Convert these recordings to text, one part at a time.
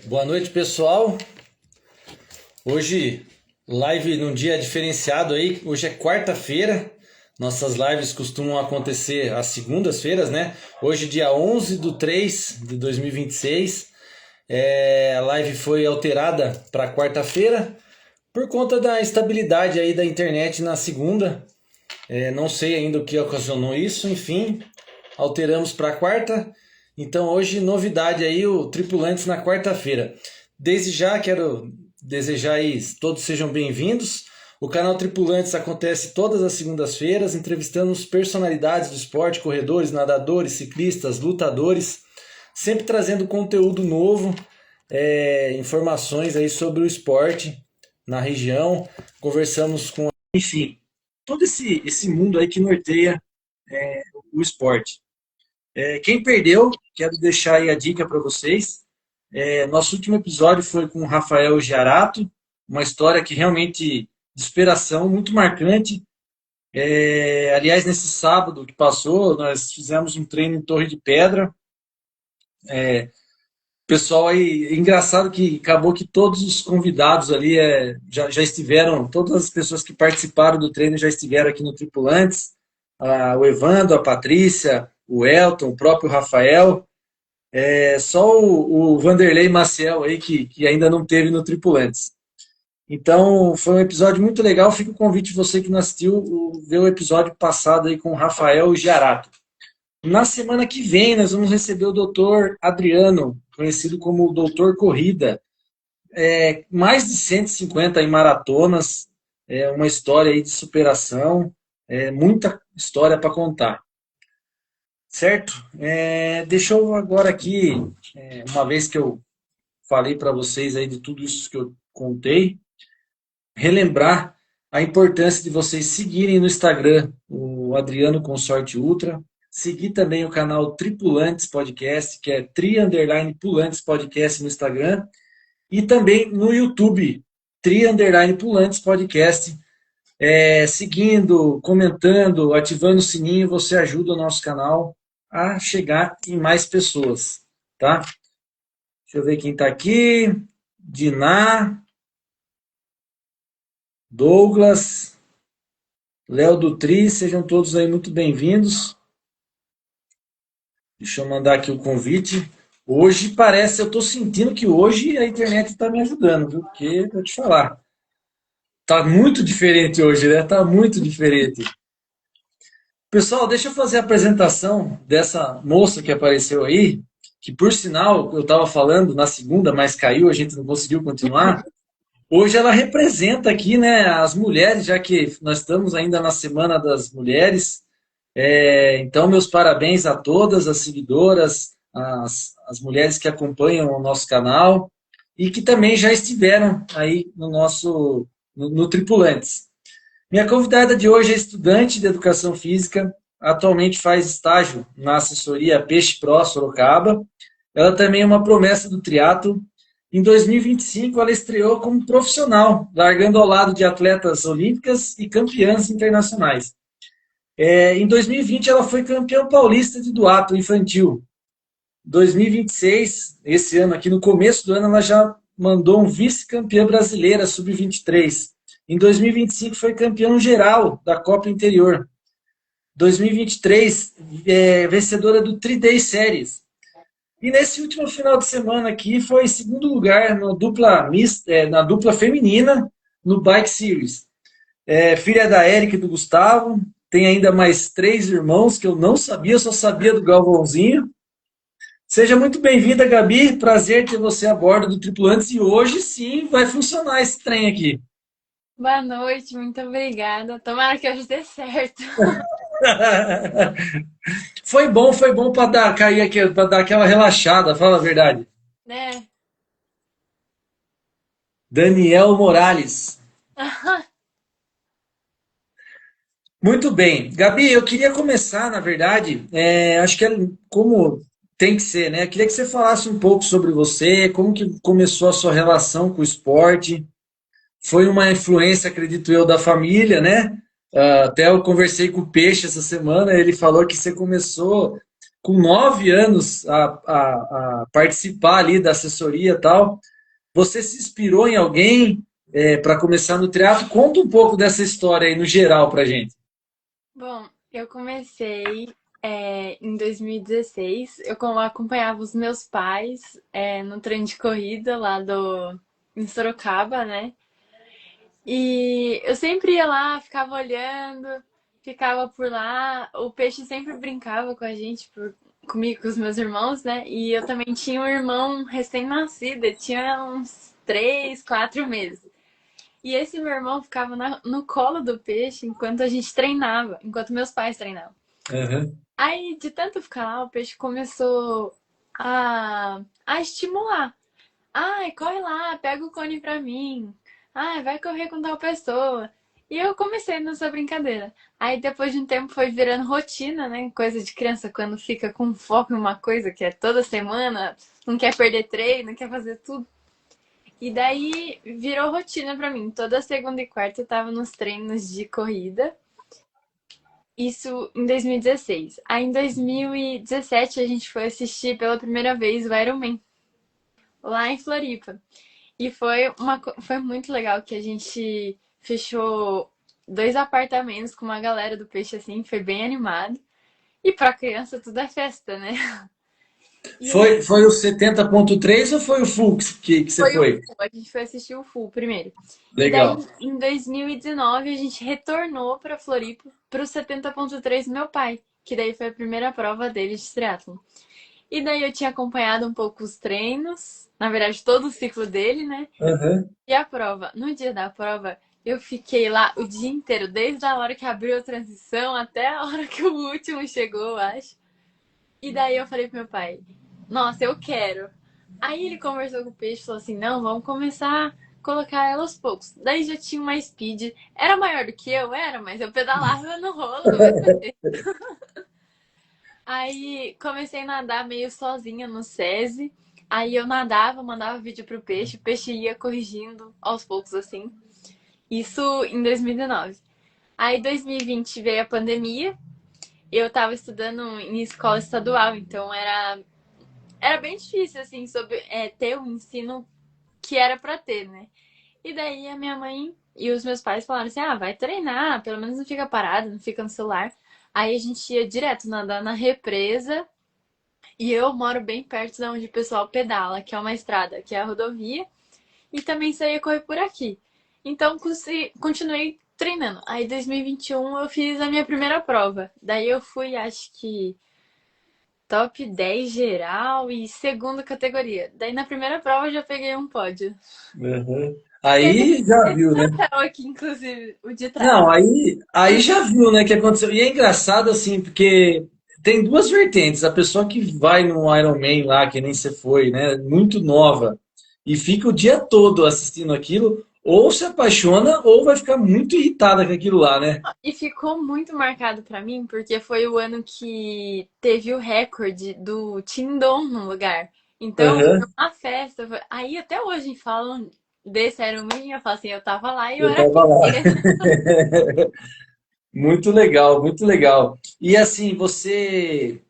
Boa noite, pessoal. Hoje, live num dia diferenciado aí. Hoje é quarta-feira. Nossas lives costumam acontecer às segundas-feiras, né? Hoje, dia 11 de 3 de 2026. A live foi alterada para quarta-feira por conta da instabilidade aí da internet na segunda. Não sei ainda o que ocasionou isso, enfim, alteramos para quarta. Então hoje novidade aí, o Tripulantes na quarta-feira. Desde já quero desejar aí todos sejam bem-vindos. O canal Tripulantes acontece todas as segundas-feiras, entrevistando personalidades do esporte, corredores, nadadores, ciclistas, lutadores, sempre trazendo conteúdo novo, informações aí sobre o esporte na região. Conversamos com, enfim, todo esse mundo aí que norteia o esporte. Quem perdeu, quero deixar aí a dica para vocês. Nosso último episódio foi com o Rafael Giarato, uma história que realmente de superação, muito marcante. Aliás, nesse sábado que passou, nós fizemos um treino em Torre de Pedra. Pessoal aí, engraçado que acabou que todos os convidados ali já estiveram, todas as pessoas que participaram do treino já estiveram aqui no Tripulantes. O Evandro, a Patrícia, o Elton, o próprio Rafael. Só o Vanderlei Maciel aí que ainda não teve no Tripulantes. Então, foi um episódio muito legal. Fica o convite, você que não assistiu, ver o episódio passado aí com o Rafael Giarato. Na semana que vem, nós vamos receber o doutor Adriano, conhecido como o Doutor Corrida. Mais de 150 em maratonas, uma história aí de superação, muita história para contar. Certo? Deixa eu agora aqui, uma vez que eu falei para vocês aí de tudo isso que eu contei, relembrar a importância de vocês seguirem no Instagram o Adriano Consorte Ultra, seguir também o canal Tripulantes Podcast, que é Tri_Pulantes Podcast no Instagram, e também no YouTube, Tri_Pulantes Podcast. Seguindo, comentando, ativando o sininho, você ajuda o nosso canal a chegar em mais pessoas, tá? Deixa eu ver quem está aqui. Diná, Douglas, Léo Dutri, sejam todos aí muito bem-vindos. Deixa eu mandar aqui o convite. Hoje parece, eu estou sentindo que hoje a internet está me ajudando, viu? Porque, vou te falar, tá muito diferente hoje, né? Tá muito diferente. Pessoal, deixa eu fazer a apresentação dessa moça que apareceu aí, que por sinal, eu estava falando na segunda, mas caiu, a gente não conseguiu continuar. Hoje ela representa aqui, né, as mulheres, já que nós estamos ainda na Semana das Mulheres. Então, meus parabéns a todas as seguidoras, as mulheres que acompanham o nosso canal e que também já estiveram aí no Tripulantes. Minha convidada de hoje é estudante de Educação Física, atualmente faz estágio na assessoria Peixe Pro Sorocaba. Ela também é uma promessa do triatlo. Em 2025, ela estreou como profissional, largando ao lado de atletas olímpicas e campeãs internacionais. Em 2020, ela foi campeã paulista de duatlon infantil. Em 2026, esse ano aqui, no começo do ano, ela já mandou um vice-campeã brasileira sub-23. Em 2025 foi campeão geral da Copa Interior. 2023, vencedora do 3D Series. E nesse último final de semana aqui foi segundo lugar na dupla feminina no Bike Series. Filha da Érica e do Gustavo. Tem ainda mais 3 irmãos que eu não sabia, eu só sabia do Galvãozinho. Seja muito bem-vinda, Gabi. Prazer ter você a bordo do Tripulantes. E hoje sim vai funcionar esse trem aqui. Boa noite, muito obrigada. Tomara que hoje dê certo, Foi bom para cair aqui, para dar aquela relaxada, fala a verdade. né? Daniel Morales. Muito bem. Gabi, eu queria começar, na verdade, acho que como tem que ser, né? Eu queria que você falasse um pouco sobre você, como que começou a sua relação com o esporte. Foi uma influência, acredito eu, da família, né? Até eu conversei com o Peixe essa semana, ele falou que você começou com 9 anos a participar ali da assessoria e tal. Você se inspirou em alguém para começar no triatlo? Conta um pouco dessa história aí no geral pra gente. Bom, eu comecei em 2016. Acompanhava os meus pais no treino de corrida lá em Sorocaba, né? E eu sempre ia lá, ficava olhando, ficava por lá. O peixe sempre brincava com a gente, comigo, com os meus irmãos, né? E eu também tinha um irmão recém-nascido, ele tinha uns 3, 4 meses. E esse meu irmão ficava no colo do peixe enquanto a gente treinava, enquanto meus pais treinavam. Aham. Aí, de tanto ficar lá, o peixe começou a estimular. Ai, corre lá, pega o cone pra mim. Ai, vai correr com tal pessoa. E eu comecei nessa brincadeira. Aí depois de um tempo foi virando rotina, né? Coisa de criança quando fica com foco em uma coisa que é toda semana, não quer perder treino, não quer fazer tudo. E daí virou rotina pra mim. Toda segunda e quarta eu tava nos treinos de corrida. Isso em 2016. Aí em 2017 a gente foi assistir pela primeira vez o Ironman lá em Floripa. E foi muito legal que a gente fechou 2 apartamentos com uma galera do peixe assim, foi bem animado. E pra criança tudo é festa, né? E aí Foi o 70.3 ou foi o full que você foi o foi? full, a gente foi assistir o full primeiro. E daí Legal. em 2019 a gente retornou pra Floripa pro 70.3 do meu pai, que daí foi a primeira prova dele de triatlon. E daí eu tinha acompanhado um pouco os treinos, na verdade todo o ciclo dele, né? Aham. E a prova? No dia da prova, eu fiquei lá o dia inteiro, desde a hora que abriu a transição até a hora que o último chegou, eu acho. E daí eu falei pro meu pai, nossa, eu quero. Aí ele conversou com o peixe e falou assim, não, vamos começar a colocar ela aos poucos. Daí já tinha uma speed, era maior do que eu, era, mas eu pedalava no rolo do mesmo jeito. Aí comecei a nadar meio sozinha no SESI. Aí eu nadava, mandava vídeo pro peixe, o peixe ia corrigindo aos poucos assim. Isso em 2019. Aí, em 2020 veio a pandemia. Eu tava estudando em escola estadual, então era bem difícil, assim, ter o ensino que era pra ter, né? E daí a minha mãe e os meus pais falaram assim: ah, vai treinar, pelo menos não fica parado, não fica no celular. Aí a gente ia direto nadar na represa. E eu moro bem perto de onde o pessoal pedala, que é uma estrada, que é a rodovia. E também saía correr por aqui. Então, continuei treinando. Aí, em 2021, eu fiz a minha primeira prova. Daí, eu fui, acho que, top 10 geral e segunda categoria. Daí, na primeira prova, eu já peguei um pódio. Aham. Peguei Aí já esse viu, né? troféu aqui, inclusive, o de trás. Não, aí já viu, né, que aconteceu. E é engraçado, assim, porque tem duas vertentes. A pessoa que vai no Iron Man lá, que nem você foi, né, muito nova, e fica o dia todo assistindo aquilo, ou se apaixona, ou vai ficar muito irritada com aquilo lá, né? E ficou muito marcado pra mim, porque foi o ano que teve o recorde do Tindom no lugar. Então, foi Aham. uma festa. Aí, até hoje, falam desse Iron Man, eu falo assim, eu tava lá e eu Eu era tava lá. pioneira. Muito legal, muito legal. E assim, você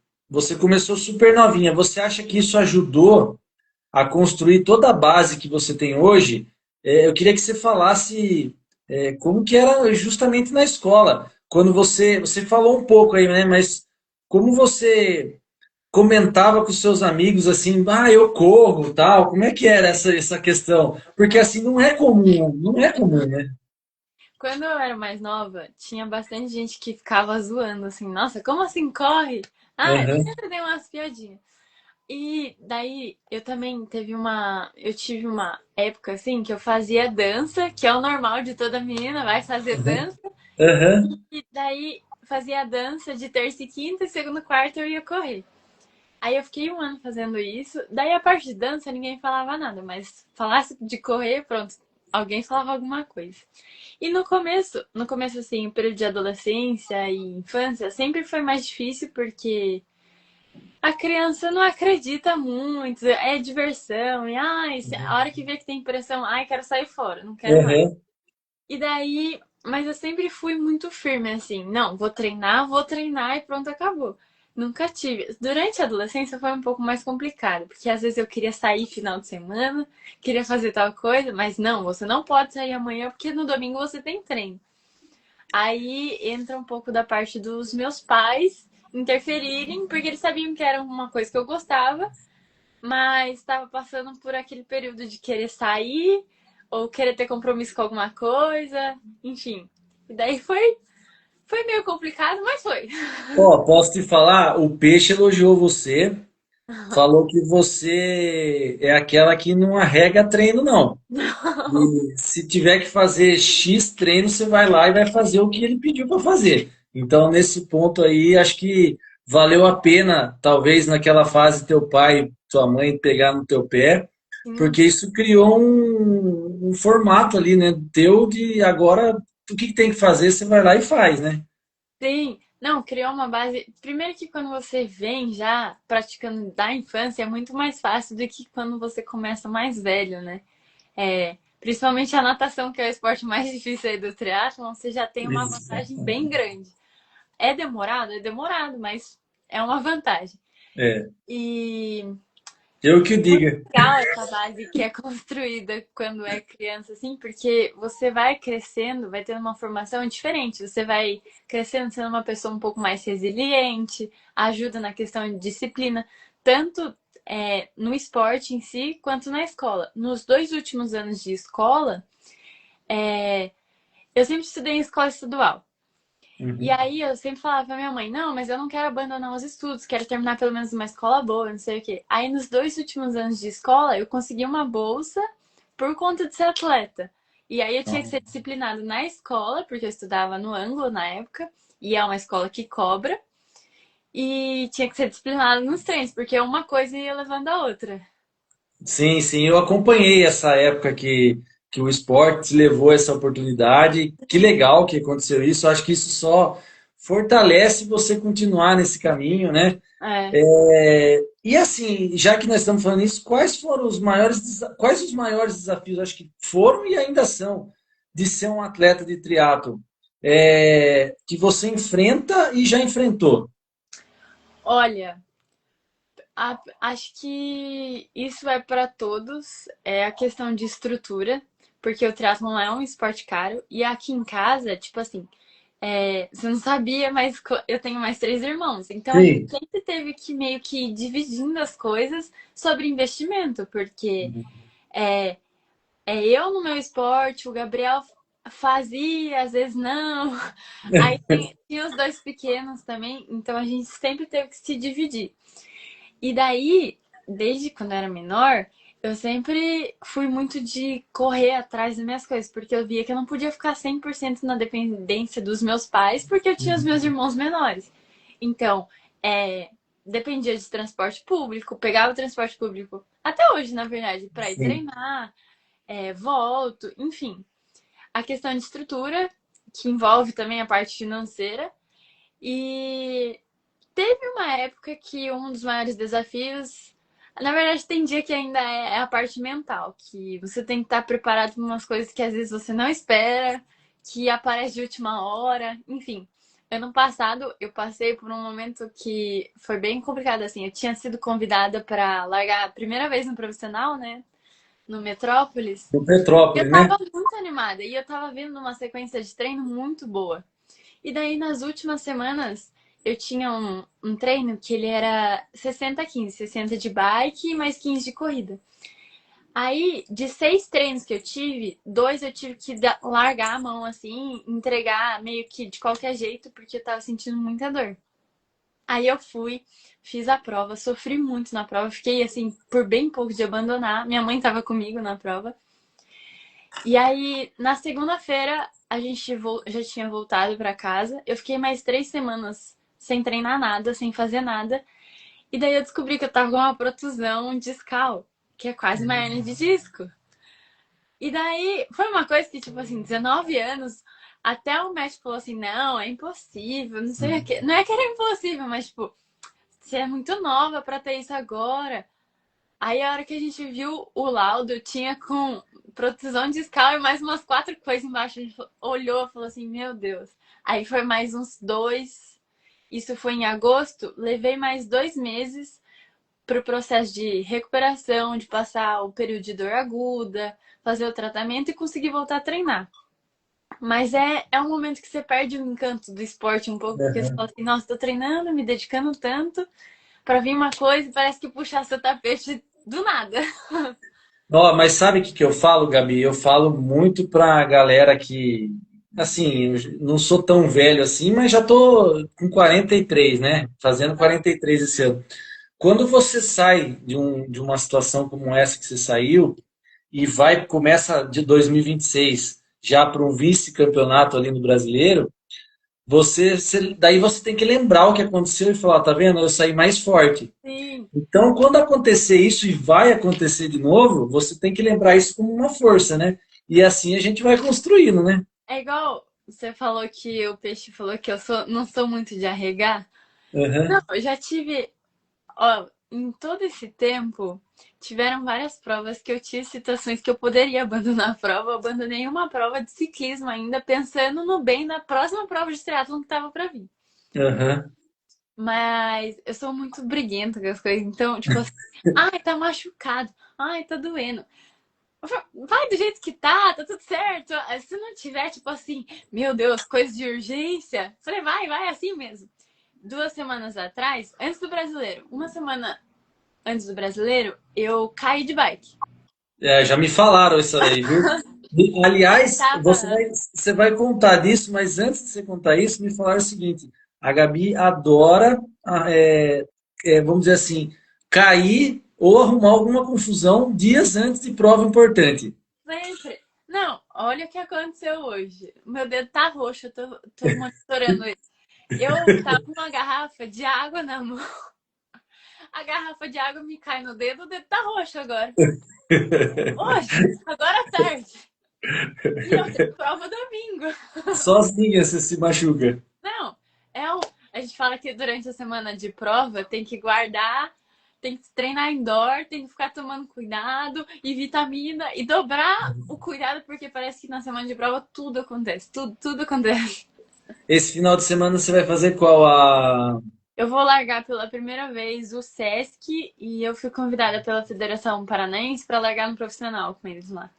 começou super novinha. Você acha que isso ajudou a construir toda a base que você tem hoje? Eu queria que você falasse como que era justamente na escola. Quando você falou um pouco aí, né? Mas como você comentava com os seus amigos assim, ah, eu corro, tal. Como é que era essa questão? Porque assim não é comum, não é comum, né? Quando eu era mais nova, tinha bastante gente que ficava zoando, assim, nossa, como assim corre? Ah, eu Aham, sempre dei umas piadinhas. E daí eu tive uma época assim que eu fazia dança, que é o normal de toda menina, vai fazer dança. aham, E daí fazia dança de terça e quinta, e segunda e quarta eu ia correr. Aí eu fiquei um ano fazendo isso. Daí a parte de dança ninguém falava nada, mas falasse de correr, pronto, alguém falava alguma coisa. E no começo assim, o período de adolescência e infância, sempre foi mais difícil porque a criança não acredita muito, é diversão, e ai, a hora que vê que tem pressão, ai, quero sair fora, não quero mais. aham. E daí, mas eu sempre fui muito firme assim, não, vou treinar e pronto, acabou. Nunca tive. Durante a adolescência foi um pouco mais complicado, porque às vezes eu queria sair final de semana, queria fazer tal coisa, mas não, você não pode sair amanhã porque no domingo você tem treino. Aí entra um pouco da parte dos meus pais interferirem, porque eles sabiam que era uma coisa que eu gostava, mas estava passando por aquele período de querer sair ou querer ter compromisso com alguma coisa, enfim. E daí foi meio complicado, mas foi. Ó, posso te falar? O Peixe elogiou você, falou que você é aquela que não arrega treino, não. E se tiver que fazer X treino, você vai lá e vai fazer o que ele pediu para fazer. Então, nesse ponto aí, acho que valeu a pena, talvez naquela fase, teu pai, tua mãe pegar no teu pé, Sim, porque isso criou um formato ali, né, teu de agora o que que tem que fazer, você vai lá e faz, né? sim. Não, criou uma base. Primeiro que quando você vem já praticando da infância é muito mais fácil do que quando você começa mais velho, né? Principalmente a natação, que é o esporte mais difícil aí do triatlon, você já tem uma vantagem bem Exatamente. grande. É demorado? É demorado, mas é uma vantagem. É, E eu que o diga. legal essa base que é construída quando é criança, assim, porque você vai crescendo, vai tendo uma formação diferente. Você vai crescendo sendo uma pessoa um pouco mais resiliente, ajuda na questão de disciplina, tanto no esporte em si, quanto na escola. Nos 2 últimos anos de escola, eu sempre estudei em escola estadual. E Uhum. aí eu sempre falava pra minha mãe, não, mas eu não quero abandonar os estudos, quero terminar pelo menos uma escola boa, não sei o quê. Aí nos 2 últimos anos de escola, eu consegui uma bolsa por conta de ser atleta. E aí eu tinha que ser disciplinado na escola, porque eu estudava no Ângulo na época, e é uma escola que cobra, e tinha que ser disciplinado nos treinos, porque uma coisa ia levando a outra. Sim, sim, eu acompanhei essa época que o esporte levou essa oportunidade. Que legal que aconteceu isso. Eu acho que isso só fortalece você continuar nesse caminho, né? É. É, e assim, já que nós estamos falando isso, quais foram os maiores, quais os maiores desafios, acho que foram e ainda são, de ser um atleta de triatlo, que você enfrenta e já enfrentou? Olha, acho que isso é para todos, é a questão de estrutura, porque o triatlon é um esporte caro, e aqui em casa, tipo assim, você não sabia, mas eu tenho mais 3 irmãos, então a gente Sim. sempre teve que meio que ir dividindo as coisas sobre investimento, porque é, eu no meu esporte, o Gabriel fazia, às vezes não, aí tinha os dois pequenos também, então a gente sempre teve que se dividir. E daí, desde quando eu era menor, eu sempre fui muito de correr atrás das minhas coisas, porque eu via que eu não podia ficar 100% na dependência dos meus pais, porque eu tinha os meus irmãos menores. Então, dependia de transporte público, pegava o transporte público, até hoje, na verdade, para ir Sim. treinar, volto, enfim. A questão de estrutura, que envolve também a parte financeira, e teve uma época que um dos maiores desafios, na verdade, tem dia que ainda é a parte mental, que você tem que estar preparado para umas coisas que às vezes você não espera, que aparece de última hora, enfim. Ano passado eu passei por um momento que foi bem complicado assim. Eu tinha sido convidada para largar a primeira vez no profissional, né, no Metrópolis. No Eu Petrópolis, né? tava muito animada e eu tava vindo numa sequência de treino muito boa. E daí, nas últimas semanas, eu tinha um treino que ele era 60-15, 60 de bike mais 15 de corrida. Aí, de 6 treinos que eu tive, 2 eu tive que largar a mão, assim, entregar meio que de qualquer jeito, porque eu tava sentindo muita dor. Aí eu fui, fiz a prova, sofri muito na prova, fiquei, assim, por bem pouco de abandonar. Minha mãe tava comigo na prova. E aí, na segunda-feira, a gente já tinha voltado pra casa. Eu fiquei mais 3 semanas sem treinar nada, sem fazer nada. E daí eu descobri que eu tava com uma protusão discal, que é quase uma hernia de disco. E daí foi uma coisa que, tipo assim, 19 anos, até o médico falou assim: não, é impossível, não sei o quê. Não é que era impossível, mas, tipo, você é muito nova pra ter isso agora. Aí a hora que a gente viu o laudo, tinha com protusão discal e mais umas 4 coisas embaixo. A gente olhou e falou assim, meu Deus. Aí foi mais uns 2. isso foi em agosto, levei mais 2 meses para o processo de recuperação, de passar o período de dor aguda, fazer o tratamento e conseguir voltar a treinar. Mas é um momento que você perde o encanto do esporte um pouco, porque você fala assim, nossa, tô treinando, me dedicando tanto para vir uma coisa e parece que puxar seu tapete do nada. Ó, mas sabe o que que eu falo, Gabi? Eu falo muito pra galera que, assim, eu não sou tão velho assim, mas já tô com 43, né? Fazendo 43 esse ano. Quando você sai de uma situação como essa que você saiu e começa de 2026 já para um vice-campeonato ali no Brasileiro, daí você tem que lembrar o que aconteceu e falar, tá vendo? Eu saí mais forte. Sim, Então, quando acontecer isso e vai acontecer de novo, você tem que lembrar isso como uma força, né? E assim a gente vai construindo, né? é igual você falou que o peixe falou que não sou muito de arregar. Não, Aham. eu já tive, ó, em todo esse tempo, tiveram várias provas que eu tive situações que eu poderia abandonar a prova. Eu abandonei uma prova de ciclismo ainda, pensando no bem da próxima prova de triatlon que tava pra vir. Aham. Mas eu sou muito briguenta com as coisas. Então, tipo assim, ai, tá machucado. Ai, tá doendo. Vai do jeito que tá tudo certo. Se não tiver, tipo assim, meu Deus, coisa de urgência. Falei, vai assim mesmo. 2 semanas atrás, antes do brasileiro, uma semana antes do brasileiro, eu caí de bike. É, já me falaram isso aí, viu? Eu Aliás, tava. você vai contar disso, mas antes de você contar isso, me falaram o seguinte: a Gabi adora, vamos dizer assim, cair ou arrumar alguma confusão dias antes de prova importante. Sempre. Não, olha o que aconteceu hoje. Meu dedo tá roxo, tô monitorando ele. Eu tava com uma garrafa de água na mão. A garrafa de água me cai no dedo, o dedo tá roxo agora. Hoje, agora à tarde. E eu tenho prova domingo. Sozinha você se machuca. Não, é um. A gente fala que durante a semana de prova tem que guardar, tem que treinar indoor, tem que ficar tomando cuidado e vitamina e dobrar o cuidado, porque parece que na semana de prova tudo acontece. Tudo acontece. Esse final de semana você vai fazer qual? Eu vou largar pela primeira vez o SESC e eu fui convidada pela Federação Paranaense para largar no profissional com eles lá.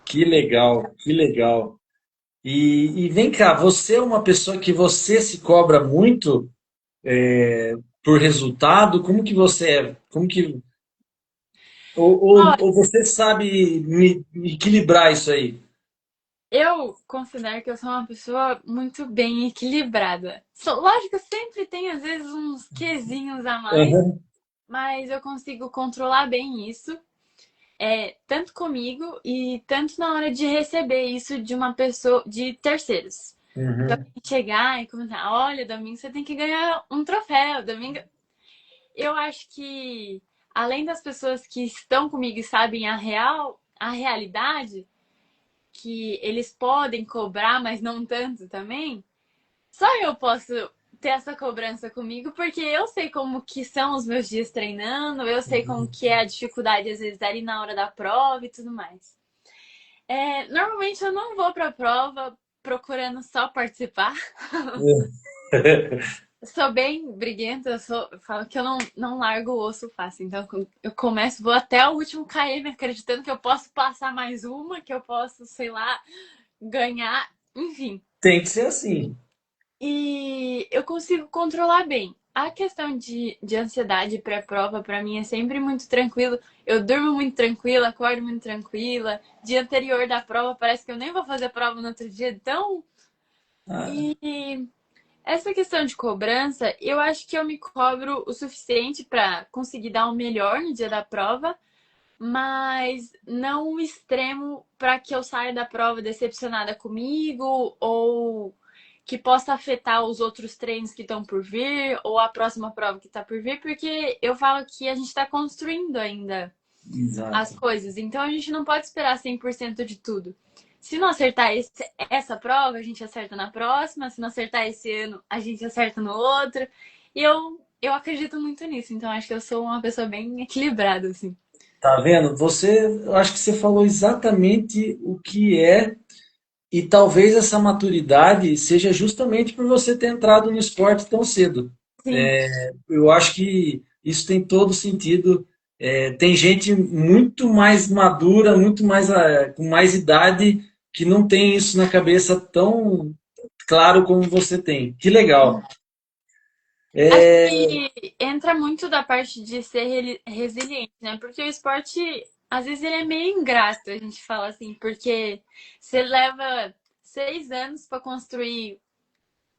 Que legal, que legal. E vem cá, você é uma pessoa que você se cobra muito por resultado? Como que você é? Como que ou você sabe equilibrar isso aí? Eu considero que eu sou uma pessoa muito bem equilibrada. Lógico, sempre tem às vezes uns quezinhos a mais, Aham, mas eu consigo controlar bem isso, tanto comigo e tanto na hora de receber isso de uma pessoa, de terceiros. De uhum. alguém chegar e comentar, olha, domingo você tem que ganhar um troféu, domingo. Eu acho que além das pessoas que estão comigo e sabem a realidade, que eles podem cobrar, mas não tanto também, só eu posso ter essa cobrança comigo, porque eu sei como que são os meus dias treinando, eu sei como que é a dificuldade, às vezes, ali na hora da prova e tudo mais. Normalmente eu não vou pra prova procurando só participar. Eu sou bem briguenta, eu falo que eu não largo o osso fácil. Então eu começo, vou até o último km acreditando que eu posso passar mais uma, que eu posso, sei lá, ganhar, enfim. Tem que ser assim. E eu consigo controlar bem. A questão de ansiedade pré-prova, pra mim, é sempre muito tranquilo. Eu durmo muito tranquila, acordo muito tranquila. Dia anterior da prova, parece que eu nem vou fazer a prova no outro dia. Então, Ah, e essa questão de cobrança, eu acho que eu me cobro o suficiente pra conseguir dar o melhor no dia da prova, mas não o extremo para que eu saia da prova decepcionada comigo ou que possa afetar os outros treinos que estão por vir ou a próxima prova que está por vir, porque eu falo que a gente está construindo ainda as exato. coisas, então a gente não pode esperar 100% de tudo. Se não acertar essa prova, a gente acerta na próxima. Se não acertar esse ano, a gente acerta no outro. E eu acredito muito nisso. Então, acho que eu sou uma pessoa bem equilibrada, assim. Tá vendo? Eu acho que você falou exatamente o que é E talvez essa maturidade seja justamente por você ter entrado no esporte tão cedo. Sim. Eu acho que isso tem todo sentido. Tem gente muito mais madura, muito mais com mais idade, que não tem isso na cabeça tão claro como você tem. Que legal. Acho É, que entra muito da parte de ser resiliente, né? Porque o esporte, às vezes, ele é meio ingrato, a gente fala assim, porque você leva 6 anos para construir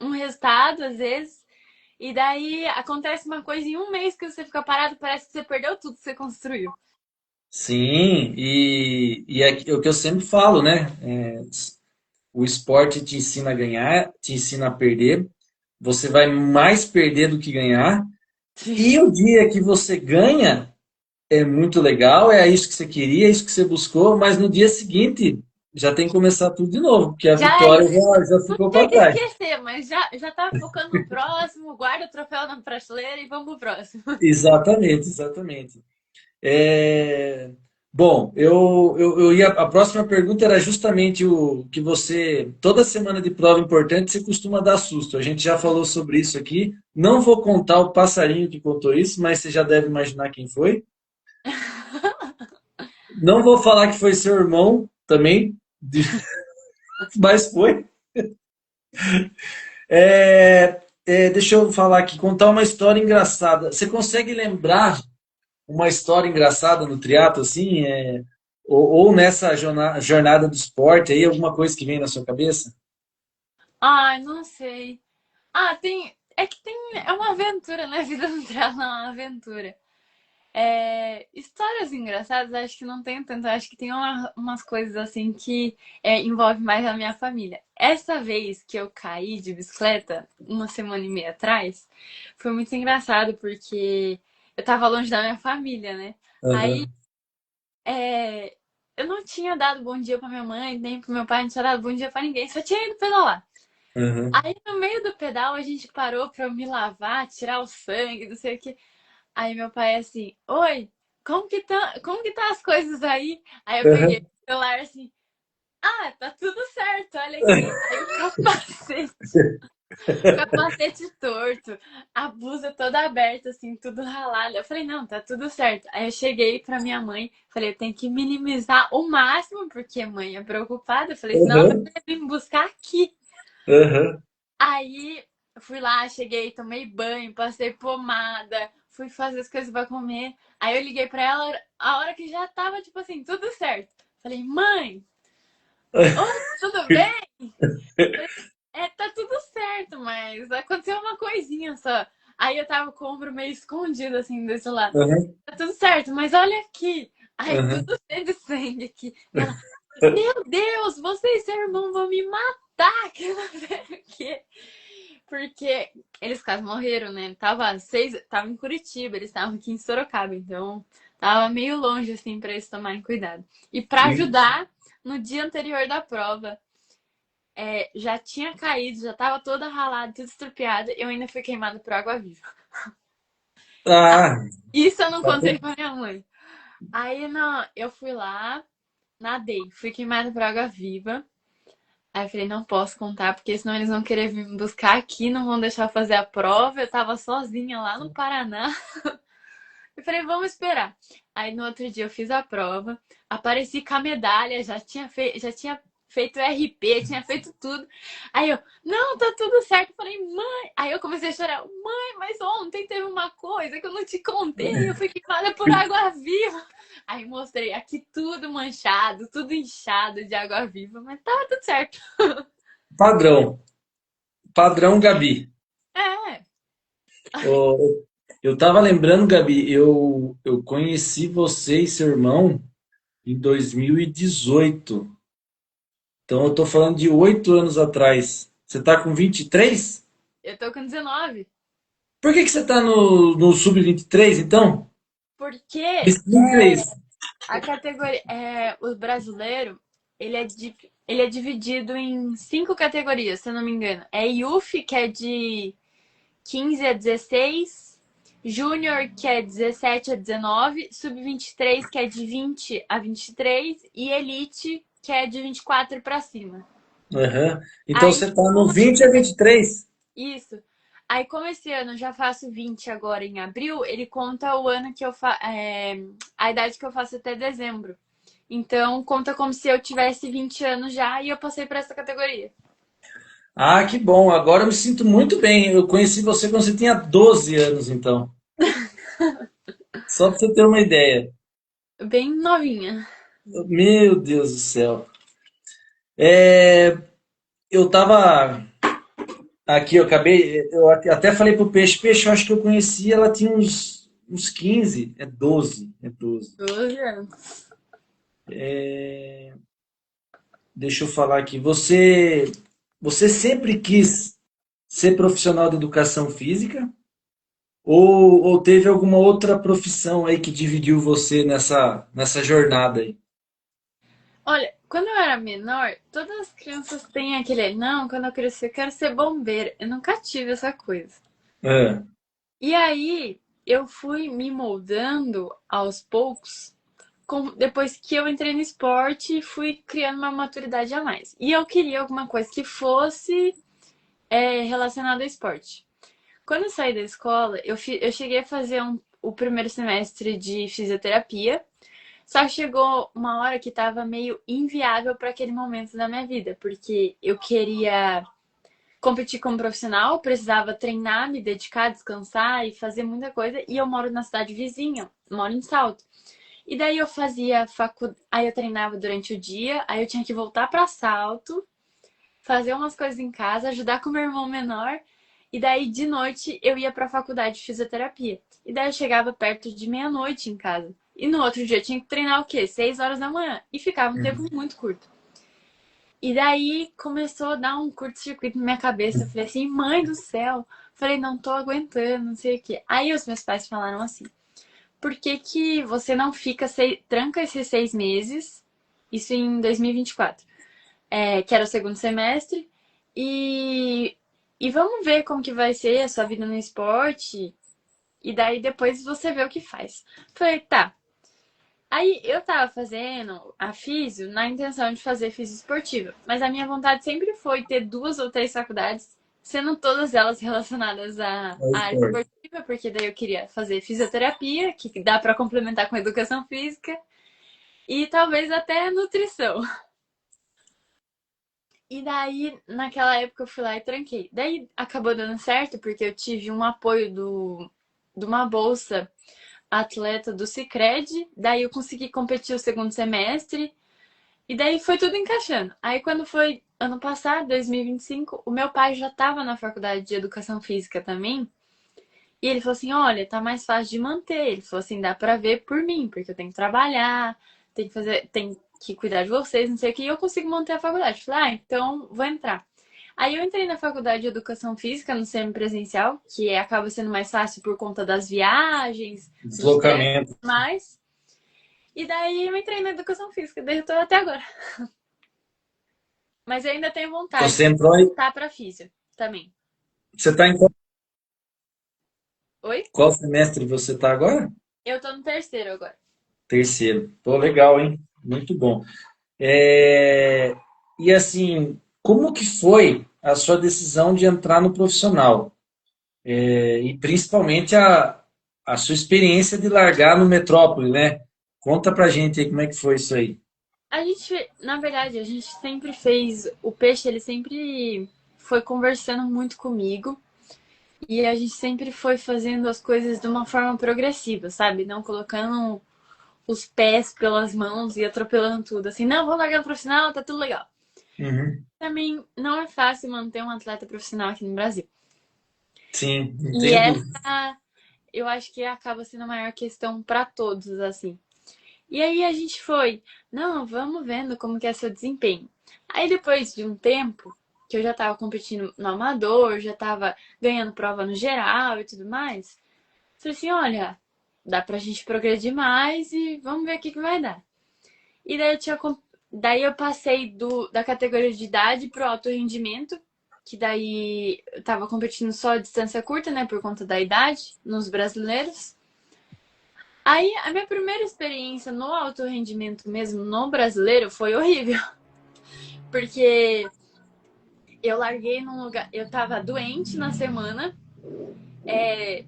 um resultado, às vezes, e daí acontece uma coisa em um mês que você fica parado, parece que você perdeu tudo que você construiu. sim, e é o que eu sempre falo, né? O esporte te ensina a ganhar, te ensina a perder. Você vai mais perder do que ganhar. E o dia que você ganha é muito legal, é isso que você queria, é isso que você buscou, mas no dia seguinte já tem que começar tudo de novo, porque a Já é vitória isso. já Não ficou para chega a trás. esquecer, mas já tá focando no próximo, guarda o troféu na prateleira e vamos pro próximo. Exatamente, exatamente. É, Bom, eu ia. A próxima pergunta era justamente o que você. Toda semana de prova importante você costuma dar susto. A gente já falou sobre isso aqui. Não vou contar o passarinho que contou isso, mas você já deve imaginar quem foi. Não vou falar que foi seu irmão também, mas foi. Deixa eu falar aqui, contar uma história engraçada. Você consegue lembrar uma história engraçada no triatlo, assim? Ou nessa jornada do esporte aí, alguma coisa que vem na sua cabeça? Ai, não sei. Ah, tem. É que tem. É uma aventura, né? A vida no triatlon é uma aventura. Histórias engraçadas, acho que não tem tanto. Acho que tem umas coisas assim que envolve mais a minha família. Essa vez que eu caí de bicicleta, uma semana e meia atrás, foi muito engraçado, porque eu tava longe da minha família, né? Aí Aham, é, eu não tinha dado bom dia pra minha mãe, nem pro meu pai, não tinha dado bom dia pra ninguém, só tinha ido pedalar. aham. Aí no meio do pedal a gente parou pra eu me lavar, tirar o sangue, não sei o que. Aí meu pai é assim, oi, como que tá as coisas aí? Aí eu peguei Aham. o celular assim, ah, tá tudo certo, olha aqui. Aí o capacete torto, a blusa toda aberta, assim, tudo ralado. Eu falei, não, tá tudo certo. Aí eu cheguei pra minha mãe, falei, eu tenho que minimizar o máximo, porque mãe é preocupada. Eu falei, senão ela Aham, vai vir me buscar aqui. aham. Aí fui lá, cheguei, tomei banho, passei pomada, fui fazer as coisas pra comer. Aí eu liguei pra ela a hora que já tava, tipo assim, tudo certo. Falei, mãe, oi, tudo bem? Tá tudo certo, mas aconteceu uma coisinha só. Aí eu tava com o ombro meio escondido, assim, desse lado. Aham, Tá tudo certo, mas olha aqui. Aí aham. tudo cheio de sangue aqui. Ela, meu Deus, você e seu irmão vão me matar, que não sei o quê. Porque eles quase morreram, né? Tava em Curitiba, eles estavam aqui em Sorocaba, então tava meio longe, assim, pra eles tomarem cuidado. E pra Sim. ajudar, no dia anterior da prova, já tinha caído, já tava toda ralada, tudo estrupiada, eu ainda fui queimada por água viva. Ah, Isso eu não tá contei tudo- pra minha mãe. Aí, não, eu fui lá, nadei, fui queimada por água viva. Aí eu falei, não posso contar, porque senão eles vão querer vir me buscar aqui, não vão deixar eu fazer a prova. Eu tava sozinha lá no Paraná. Eu falei, vamos esperar. Aí no outro dia eu fiz a prova, apareci com a medalha, já tinha feito RP, tinha feito tudo. Aí eu, não, tá tudo certo. Eu falei, mãe. Aí eu comecei a chorar, mãe, mas ontem teve uma coisa que eu não te contei, eu fui queimada por água viva. Aí mostrei aqui tudo manchado, tudo inchado de água viva, mas tava tudo certo. Padrão. Padrão Gabi. É. Ô, eu tava lembrando, Gabi, eu conheci você e seu irmão em 2018. Então eu tô falando de 8 anos atrás. Você tá com 23? Eu tô com 19. Por que que você tá no sub-23, então? Me Porque explica isso. a categoria, o brasileiro, ele é dividido em 5 categorias, se eu não me engano. É Youth, que é de 15 a 16, Júnior, que é 17 a 19, Sub-23, que é de 20 a 23, e Elite, que é de 24 para cima. Aham. Então Aí, você está no como 20 a 23. isso. Aí, como esse ano eu já faço 20 agora em abril, ele conta o ano que eu faço, a idade que eu faço até dezembro. Então, conta como se eu tivesse 20 anos já e eu passei para essa categoria. Ah, que bom. Agora eu me sinto muito bem. Eu conheci você quando você tinha 12 anos, então. Só para você ter uma ideia. Bem novinha. Meu Deus do céu. É, eu tava aqui, eu acabei. Eu até falei pro Peixe, Peixe, eu acho que eu conheci, ela tinha uns 15. É 12. É 12. 12 anos. Deixa eu falar aqui. Você sempre quis ser profissional de educação física? Ou teve alguma outra profissão aí que dividiu você nessa jornada aí? Olha, quando eu era menor, todas as crianças têm aquele, não, quando eu crescer eu quero ser bombeira. Eu nunca tive essa coisa. Ah, E aí, eu fui me moldando aos poucos, depois que eu entrei no esporte, fui criando uma maturidade a mais. E eu queria alguma coisa que fosse relacionada ao esporte. Quando eu saí da escola, eu cheguei a fazer o primeiro semestre de fisioterapia, só que chegou uma hora que estava meio inviável para aquele momento da minha vida, porque eu queria competir como profissional, precisava treinar, me dedicar, descansar e fazer muita coisa, e eu moro na cidade vizinha, moro em Salto. E daí eu fazia faculdade, aí eu treinava durante o dia, aí eu tinha que voltar para Salto, fazer umas coisas em casa, ajudar com meu irmão menor, e daí de noite eu ia para a faculdade de fisioterapia. E daí eu chegava perto de meia-noite em casa. E no outro dia eu tinha que treinar o quê? 6 horas da manhã. E ficava um tempo muito curto. E daí começou a dar um curto-circuito na minha cabeça. Eu falei assim, mãe do céu. Falei, não tô aguentando, não sei o quê. Aí os meus pais falaram assim, por que que você não fica, tranca esses 6 meses, isso em 2024, que era o segundo semestre, e, e vamos ver como que vai ser a sua vida no esporte, e daí depois você vê o que faz. Falei, tá. Aí eu tava fazendo a físio na intenção de fazer físio esportiva, mas a minha vontade sempre foi ter 2 ou 3 faculdades, sendo todas elas relacionadas é à área esporte. esportiva, porque daí eu queria fazer fisioterapia, que dá pra complementar com educação física, e talvez até nutrição. E daí, naquela época, eu fui lá e tranquei. Daí acabou dando certo, porque eu tive um apoio de uma bolsa atleta do Sicredi. Daí eu consegui competir o segundo semestre. E daí foi tudo encaixando. Aí quando foi ano passado, 2025, o meu pai já estava na faculdade de educação física também. E ele falou assim: olha, tá mais fácil de manter. Ele falou assim: dá pra ver por mim, porque eu tenho que trabalhar, tenho que fazer, tenho que cuidar de vocês, não sei o que, e eu consigo manter a faculdade. Eu falei, então vou entrar. Aí eu entrei na faculdade de educação física no semipresencial, que acaba sendo mais fácil por conta das viagens, dos treinos Deslocamento. e mais. E daí eu entrei na educação física, daí eu tô até agora. Mas eu ainda tenho vontade Você de entrou em. voltar pra física também. Você está em Oi? qual semestre você está agora? Eu tô no terceiro agora. Terceiro. Pô, legal, hein? Muito bom. E assim, como que foi a sua decisão de entrar no profissional? E principalmente a sua experiência de largar no Metrópole, né? Conta pra gente aí como é que foi isso aí. A gente, na verdade, a gente sempre fez. O peixe, ele sempre foi conversando muito comigo. E a gente sempre foi fazendo as coisas de uma forma progressiva, sabe? Não colocando os pés pelas mãos e atropelando tudo. Assim, não, vou largar no profissional, tá tudo legal. Uhum. Também não é fácil manter um atleta profissional aqui no Brasil. Sim, não E tenho dúvida. essa, eu acho que acaba sendo a maior questão para todos, assim. E aí a gente foi, não, vamos vendo como que é seu desempenho. Aí depois de um tempo, que eu já tava competindo no amador, já tava ganhando prova no geral e tudo mais, falei assim, olha, dá pra gente progredir mais e vamos ver o que que vai dar. E daí daí eu passei da categoria de idade pro alto rendimento, que daí eu tava competindo só a distância curta, né, por conta da idade, nos brasileiros. Aí a minha primeira experiência no alto rendimento mesmo, no brasileiro, foi horrível. Porque Eu larguei num lugar. Eu tava doente na semana.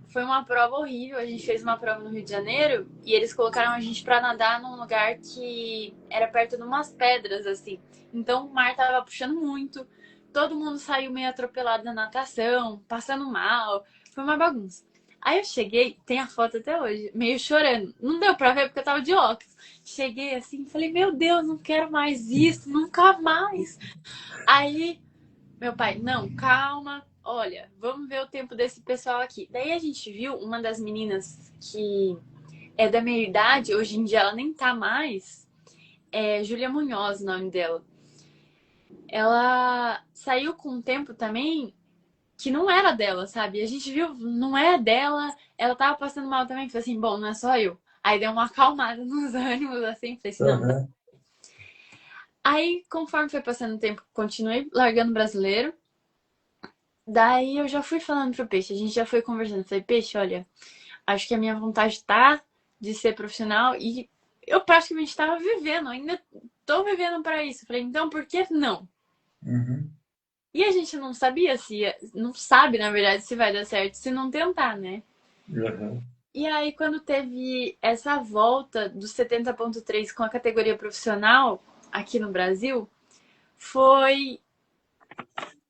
Foi uma prova horrível. A gente fez uma prova no Rio de Janeiro e eles colocaram a gente pra nadar num lugar que era perto de umas pedras, assim. Então o mar tava puxando muito. Todo mundo saiu meio atropelado na natação, passando mal. Foi uma bagunça. Aí eu cheguei, tem a foto até hoje, meio chorando. Não deu pra ver porque eu tava de óculos. Cheguei assim, falei, meu Deus, não quero mais isso, nunca mais. Aí meu pai, não, calma, olha, vamos ver o tempo desse pessoal aqui. Daí a gente viu uma das meninas que é da minha idade, hoje em dia ela nem tá mais, é Júlia Munhoz, o nome dela. Ela saiu com um tempo também que não era dela, sabe? A gente viu, não é dela, ela tava passando mal também, falei assim, bom, não é só eu. Aí deu uma acalmada nos ânimos, assim, falei assim, não, dá. Aham. Aí, conforme foi passando o tempo, continuei largando brasileiro. Daí eu já fui falando pro Peixe, a gente já foi conversando. Falei, Peixe, olha, acho que a minha vontade tá de ser profissional e eu praticamente estava vivendo, ainda tô vivendo para isso. Falei, então por que não? Uhum. E a gente não sabia se, não sabe, na verdade, se vai dar certo se não tentar, né? Aham. E aí, quando teve essa volta do 70.3 com a categoria profissional aqui no Brasil, foi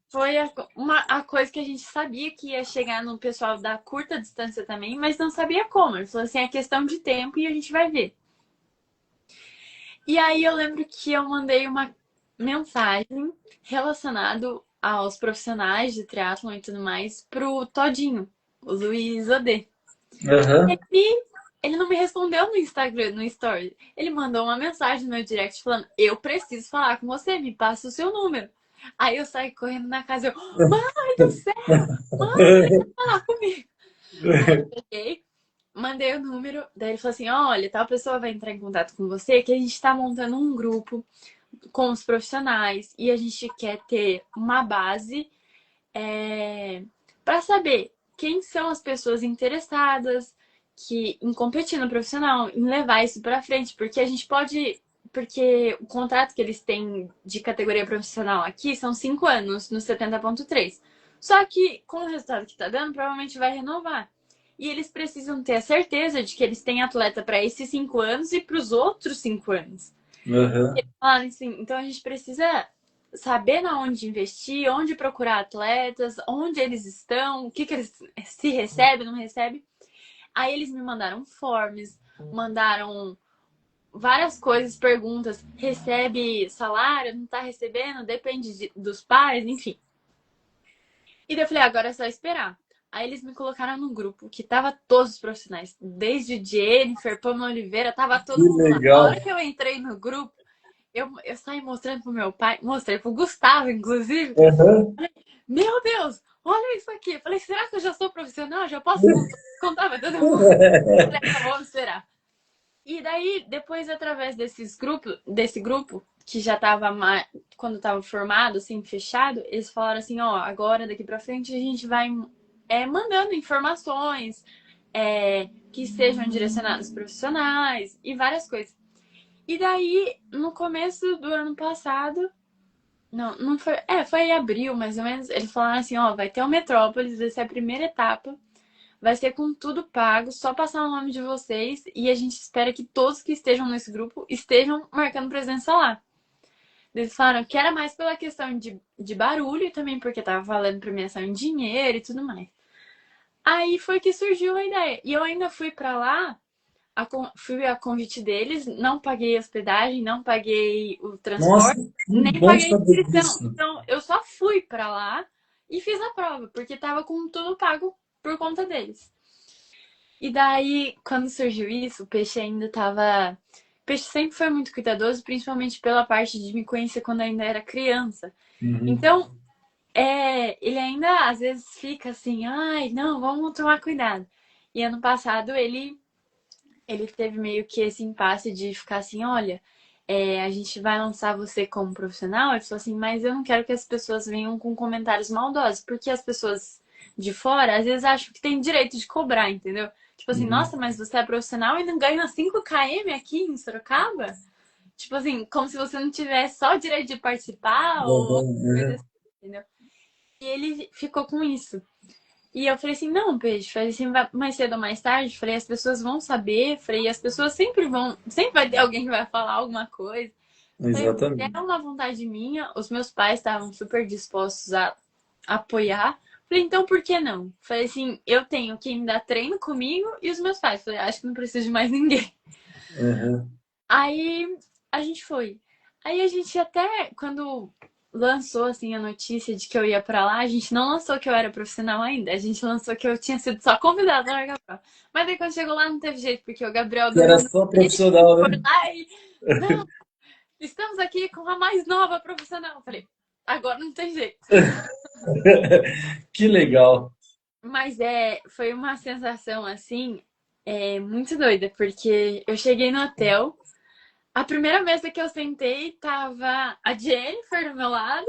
foi a coisa que a gente sabia que ia chegar no pessoal da curta distância também, mas não sabia como. Ele falou assim, é questão de tempo e a gente vai ver. E aí eu lembro que eu mandei uma mensagem relacionado aos profissionais de triatlon e tudo mais pro Todinho, o Luiz Odê. Aham. E ele não me respondeu no Instagram, no Story. Ele mandou uma mensagem no meu direct falando: Eu preciso falar com você, me passa o seu número. Aí eu saí correndo na casa, eu, mãe do céu, mãe, ele quer falar comigo. Aí eu peguei, mandei o número, daí ele falou assim: olha, tal pessoa vai entrar em contato com você, que a gente tá montando um grupo com os profissionais e a gente quer ter uma base para saber quem são as pessoas interessadas em competir no profissional, em levar isso para frente, porque a gente pode, porque o contrato que eles têm de categoria profissional aqui são 5 anos no 70.3. Só que com o resultado que está dando, provavelmente vai renovar. E eles precisam ter a certeza de que eles têm atleta para esses 5 anos e para os outros 5 anos. Aham. Ah, assim, então a gente precisa saber na onde investir, onde procurar atletas, onde eles estão, o que, que eles se recebem, não recebem. Aí eles me mandaram forms, mandaram várias coisas, perguntas. Recebe salário? Não tá recebendo? Depende dos pais, enfim. E daí eu falei, agora é só esperar. Aí eles me colocaram num grupo que tava todos os profissionais, desde Jennifer, Pamela Oliveira, tava Que todo mundo lá. A legal. hora que eu entrei no grupo, eu saí mostrando pro meu pai, mostrei pro Gustavo, inclusive. Aham. Meu Deus, olha isso aqui. Eu falei, será que eu já sou profissional? Já posso contar pra todo mundo? Falei, não, vamos esperar. E daí, depois, através desse grupo, que já tava, quando tava formado, assim, fechado, eles falaram assim, ó, agora, daqui pra frente, a gente vai mandando informações que sejam direcionadas profissionais e várias coisas. E daí, no começo do ano passado, não foi. Foi em abril, mais ou menos. Eles falaram assim: ó, vai ter o Metrópolis, vai ser a primeira etapa. Vai ser com tudo pago, só passar o nome de vocês. E a gente espera que todos que estejam nesse grupo estejam marcando presença lá. Eles falaram que era mais pela questão de barulho e também porque tava valendo premiação em dinheiro e tudo mais. Aí foi que surgiu a ideia. E eu ainda fui pra lá fui a convite deles, não paguei hospedagem, não paguei o Nossa, transporte, que nem bom paguei saber inscrição. disso. Então, eu só fui pra lá e fiz a prova, porque tava com tudo pago por conta deles. E daí, quando surgiu isso, o Peixe ainda tava. O Peixe sempre foi muito cuidadoso, principalmente pela parte de me conhecer quando ainda era criança. Uhum. Então, ele ainda às vezes fica assim, ai, não, vamos tomar cuidado. E ano passado ele teve meio que esse impasse de ficar assim, olha, a gente vai lançar você como profissional. Ele falou assim, mas eu não quero que as pessoas venham com comentários maldosos, porque as pessoas de fora às vezes acham que tem direito de cobrar, entendeu? Tipo assim, Uhum. nossa, mas você é profissional e não ganha 5 km aqui em Sorocaba? Tipo assim, como se você não tivesse só o direito de participar ou Uhum. coisa assim, Uhum. entendeu? E ele ficou com isso. E eu falei assim, não, Peixe, falei assim, mais cedo ou mais tarde, falei, as pessoas vão saber, falei, as pessoas sempre vão, sempre vai ter alguém que vai falar alguma coisa. Falei, é Exatamente. uma vontade minha, os meus pais estavam super dispostos a apoiar. Falei, então por que não? Falei assim, eu tenho quem dá treino comigo e os meus pais. Falei, acho que não preciso de mais ninguém. Uhum. Aí a gente foi. Aí a gente até, quando lançou assim a notícia de que eu ia pra lá, a gente não lançou que eu era profissional ainda. A gente lançou que eu tinha sido só convidada na Gabriel. Mas aí quando chegou lá não teve jeito, porque o Gabriel Que era dormiu no só dia, profissional, foi né? lá e. Não, estamos aqui com a mais nova profissional. Eu falei, agora não tem jeito. Que legal. Mas foi uma sensação assim, muito doida, porque eu cheguei no hotel. A primeira mesa que eu sentei tava a Jennifer do meu lado,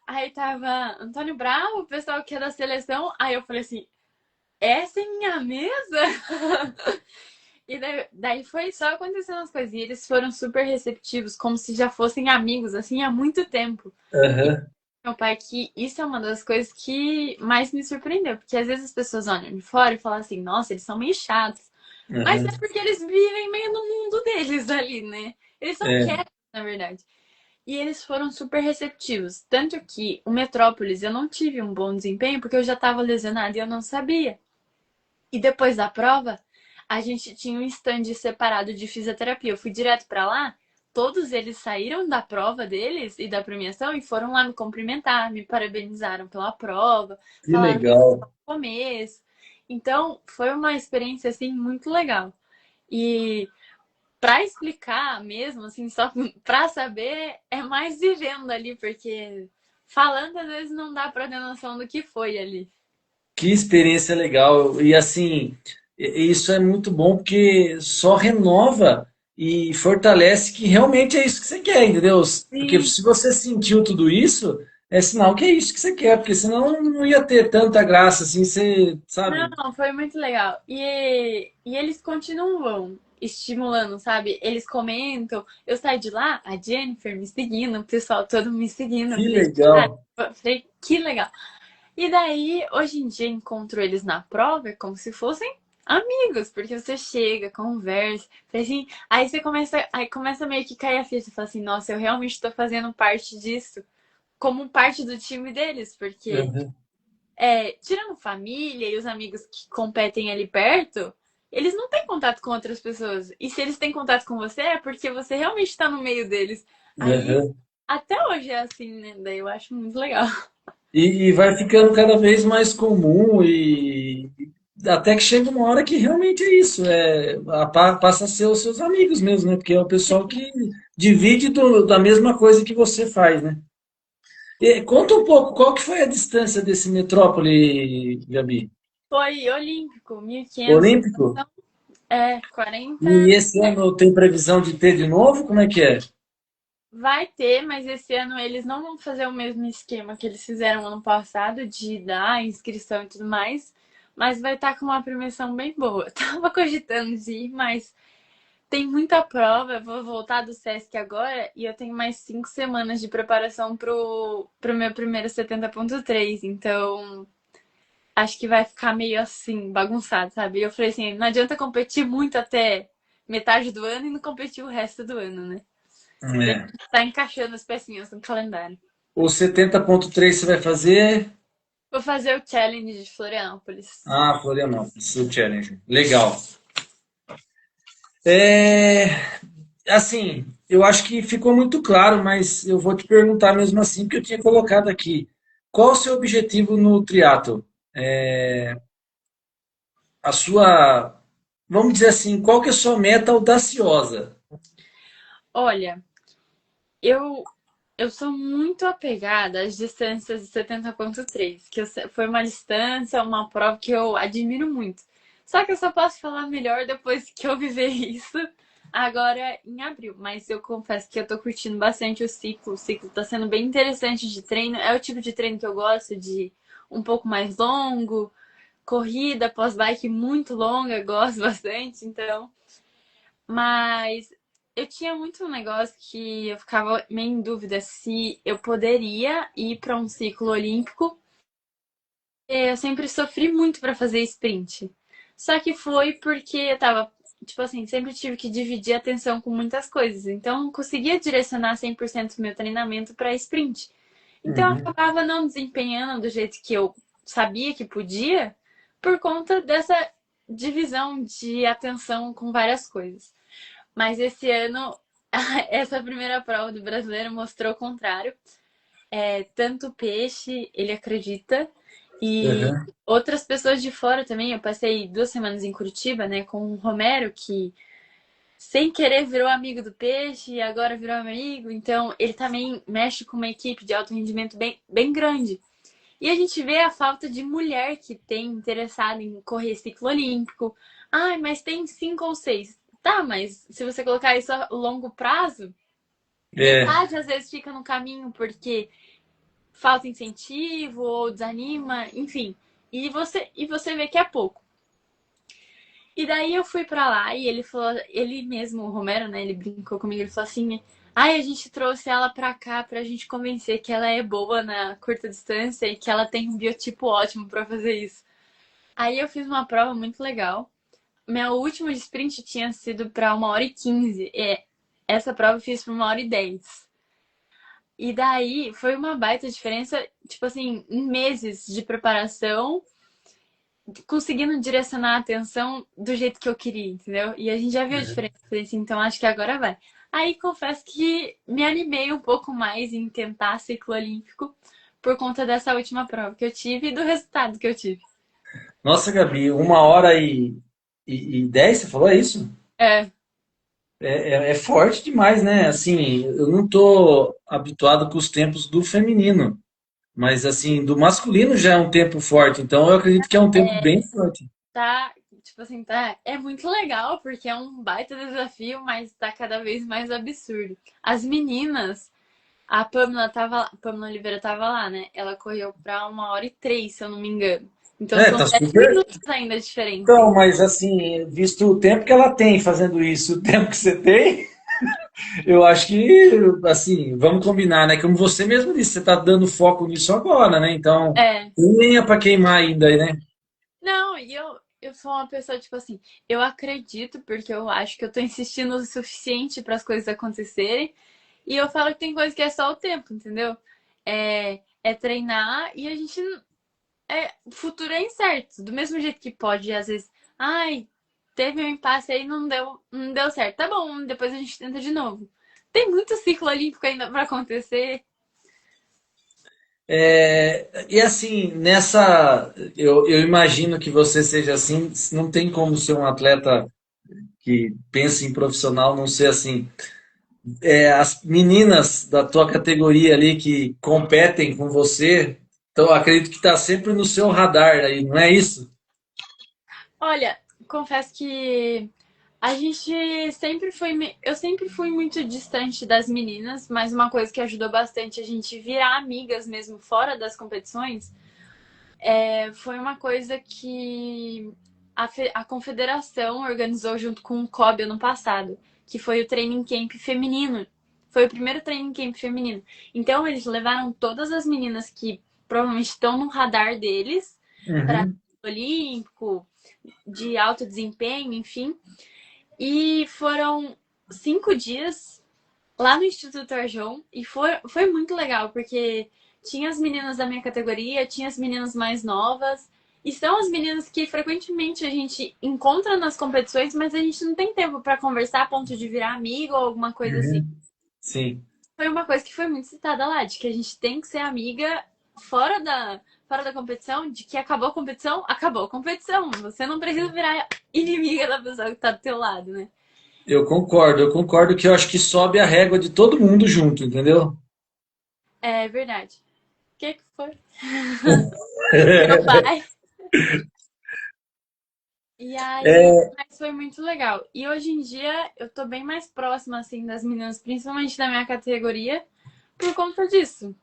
aí tava Antônio Bravo, o pessoal que é da seleção. Aí eu falei assim: essa é minha mesa? E daí foi só acontecendo as coisas. E eles foram super receptivos, como se já fossem amigos, assim, há muito tempo. E Aham, meu pai, que isso é uma das coisas que mais me surpreendeu, porque às vezes as pessoas olham de fora e falam assim: nossa, eles são meio chatos. Mas aham. é porque eles vivem meio no mundo deles ali, né? Eles são É, quietos, na verdade. E eles foram super receptivos. Tanto que o Metrópolis eu não tive um bom desempenho porque eu já estava lesionada e eu não sabia. E depois da prova, a gente tinha um stand separado de fisioterapia. Eu fui direto para lá. Todos eles saíram da prova deles e da premiação e foram lá me cumprimentar, me parabenizaram pela prova, que falaram que legal. no começo. Então, foi uma experiência assim muito legal. E para explicar mesmo, assim, só para saber, é mais vivendo ali, porque falando às vezes não dá para ter noção do que foi ali. Que experiência legal. E assim, isso é muito bom porque só renova e fortalece que realmente é isso que você quer, entendeu? Porque Sim. se você sentiu tudo isso, é sinal que é isso que você quer, porque senão não ia ter tanta graça assim, você, sabe? Não, foi muito legal. E eles continuam estimulando, sabe? Eles comentam. Eu saí de lá, a Jennifer me seguindo, o pessoal todo me seguindo. Eu Que falei, legal. cara, eu falei, que legal. E daí, hoje em dia, encontro eles na prova é como se fossem amigos, porque você chega, conversa, assim, aí começa meio que cair a ficha, você fala assim, nossa, eu realmente estou fazendo parte disso, como parte do time deles, porque Uhum. tirando família e os amigos que competem ali perto, eles não têm contato com outras pessoas. E se eles têm contato com você, é porque você realmente está no meio deles. Aí, Uhum. até hoje é assim, né? Daí eu acho muito legal. E vai ficando cada vez mais comum e até que chega uma hora que realmente é isso, passa a ser os seus amigos mesmo, né? Porque é o pessoal que divide da mesma coisa que você faz, né? E conta um pouco, qual que foi a distância desse Metrópole, Gabi? Foi olímpico, 1.500, Olímpico? 40. E esse ano tem previsão de ter de novo? Como é que é? Vai ter, mas esse ano eles não vão fazer o mesmo esquema que eles fizeram ano passado, de dar inscrição e tudo mais. Mas vai estar com uma premiação bem boa. Tava cogitando de ir, mas tem muita prova. Eu vou voltar do Sesc agora e eu tenho mais 5 semanas de preparação pro meu primeiro 70.3. Então, acho que vai ficar meio assim, bagunçado, sabe? E eu falei assim, não adianta competir muito até metade do ano e não competir o resto do ano, né? Tem É. que estar encaixando as pecinhas no calendário. O 70.3 você vai fazer? Vou fazer o challenge de Florianópolis. Ah, Florianópolis, o Challenge. Legal. É, assim, eu acho que ficou muito claro, mas eu vou te perguntar mesmo assim, porque eu tinha colocado aqui. Qual o seu objetivo no triatlo? A sua, vamos dizer assim, qual que é a sua meta audaciosa? Olha, eu eu sou muito apegada às distâncias de 70.3, que foi uma distância, uma prova que eu admiro muito. Só que eu só posso falar melhor depois que eu viver isso agora em abril. Mas eu confesso que eu tô curtindo bastante o ciclo. O ciclo tá sendo bem interessante de treino. É o tipo de treino que eu gosto, de um pouco mais longo, corrida pós-bike muito longa, eu gosto bastante, então. Mas eu tinha muito um negócio que eu ficava meio em dúvida se eu poderia ir para um ciclo olímpico eu sempre sofri muito pra fazer sprint. Só que foi porque eu tava, tipo assim, sempre tive que dividir a atenção com muitas coisas. Então, eu não conseguia direcionar 100% do meu treinamento para sprint. Então, eu Uhum. acabava não desempenhando do jeito que eu sabia que podia, por conta dessa divisão de atenção com várias coisas. Mas esse ano, essa primeira prova do brasileiro mostrou o contrário. Tanto o peixe, ele acredita, e Uhum. outras pessoas de fora também. Eu passei 2 semanas em Curitiba, né, com o Romero, que sem querer virou amigo do peixe e agora virou amigo. Então, ele também mexe com uma equipe de alto rendimento bem grande. E a gente vê a falta de mulher que tem interessada em correr ciclo olímpico. Ai, mas tem 5 ou 6. Tá, mas se você colocar isso a longo prazo, É. metade às vezes fica no caminho porque falta incentivo ou desanima, enfim. E você vê que é pouco. E daí eu fui pra lá e ele falou, ele mesmo, o Romero, né, ele brincou comigo, ele falou assim: "Ai, a gente trouxe ela pra cá pra gente convencer que ela é boa na curta distância e que ela tem um biotipo ótimo pra fazer isso". Aí eu fiz uma prova muito legal. Meu último sprint tinha sido pra 1h15. Essa prova eu fiz pra 1h10. E daí foi uma baita diferença, tipo assim, em meses de preparação, conseguindo direcionar a atenção do jeito que eu queria, entendeu? E a gente já viu a diferença, falei assim, então acho que agora vai. Aí confesso que me animei um pouco mais em tentar ciclo olímpico por conta dessa última prova que eu tive e do resultado que eu tive. Nossa, Gabi, 1h10, você falou, é isso? É, É forte demais, né? Assim, eu não tô habituado com os tempos do feminino, mas assim, do masculino já é um tempo forte, então eu acredito que é um tempo bem forte. tá, tipo assim, tá, é muito legal porque é um baita desafio, mas tá cada vez mais absurdo. As meninas, a Pamela Oliveira tava lá, né? Ela correu pra 1h03, se eu não me engano. Então É, são tá 7 super. minutos ainda de diferença. Então, mas assim, visto o tempo que ela tem fazendo isso, o tempo que você tem, eu acho que, assim, vamos combinar, né? Como você mesmo disse, você está dando foco nisso agora, né? Então, É. tem lenha para queimar ainda, né? Não, e eu sou uma pessoa, tipo assim, eu acredito porque eu acho que eu tô insistindo o suficiente para as coisas acontecerem. E eu falo que tem coisa que é só o tempo, entendeu? É treinar e a gente. O futuro é incerto. Do mesmo jeito que pode, às vezes, ai, teve um impasse aí, não deu certo. Tá bom, depois a gente tenta de novo. Tem muito ciclo olímpico ainda para acontecer. E assim, nessa. Eu imagino que você seja assim, não tem como ser um atleta que pensa em profissional não ser assim. As meninas da tua categoria ali que competem com você, então eu acredito que está sempre no seu radar aí, não é isso? Olha, confesso que a gente sempre foi. Eu sempre fui muito distante das meninas, mas uma coisa que ajudou bastante a gente virar amigas mesmo fora das competições foi uma coisa que a confederação organizou junto com o COB ano passado, que foi o training camp feminino. Foi o primeiro training camp feminino. Então, eles levaram todas as meninas que provavelmente estão no radar deles para Uhum. Olímpico, de alto desempenho, enfim. E foram 5 dias lá no Instituto Arjão e foi muito legal, porque tinha as meninas da minha categoria, tinha as meninas mais novas, e são as meninas que frequentemente a gente encontra nas competições, mas a gente não tem tempo para conversar a ponto de virar amigo ou alguma coisa assim. Uhum. Sim. Foi uma coisa que foi muito citada lá, de que a gente tem que ser amiga fora da competição, de que acabou a competição, acabou a competição. Você não precisa virar inimiga da pessoa que tá do teu lado, né? Eu concordo que eu acho que sobe a régua de todo mundo junto, entendeu? É verdade. O que foi? Meu pai. E aí, mas foi muito legal. E hoje em dia eu tô bem mais próxima, assim, das meninas, principalmente da minha categoria, por conta disso.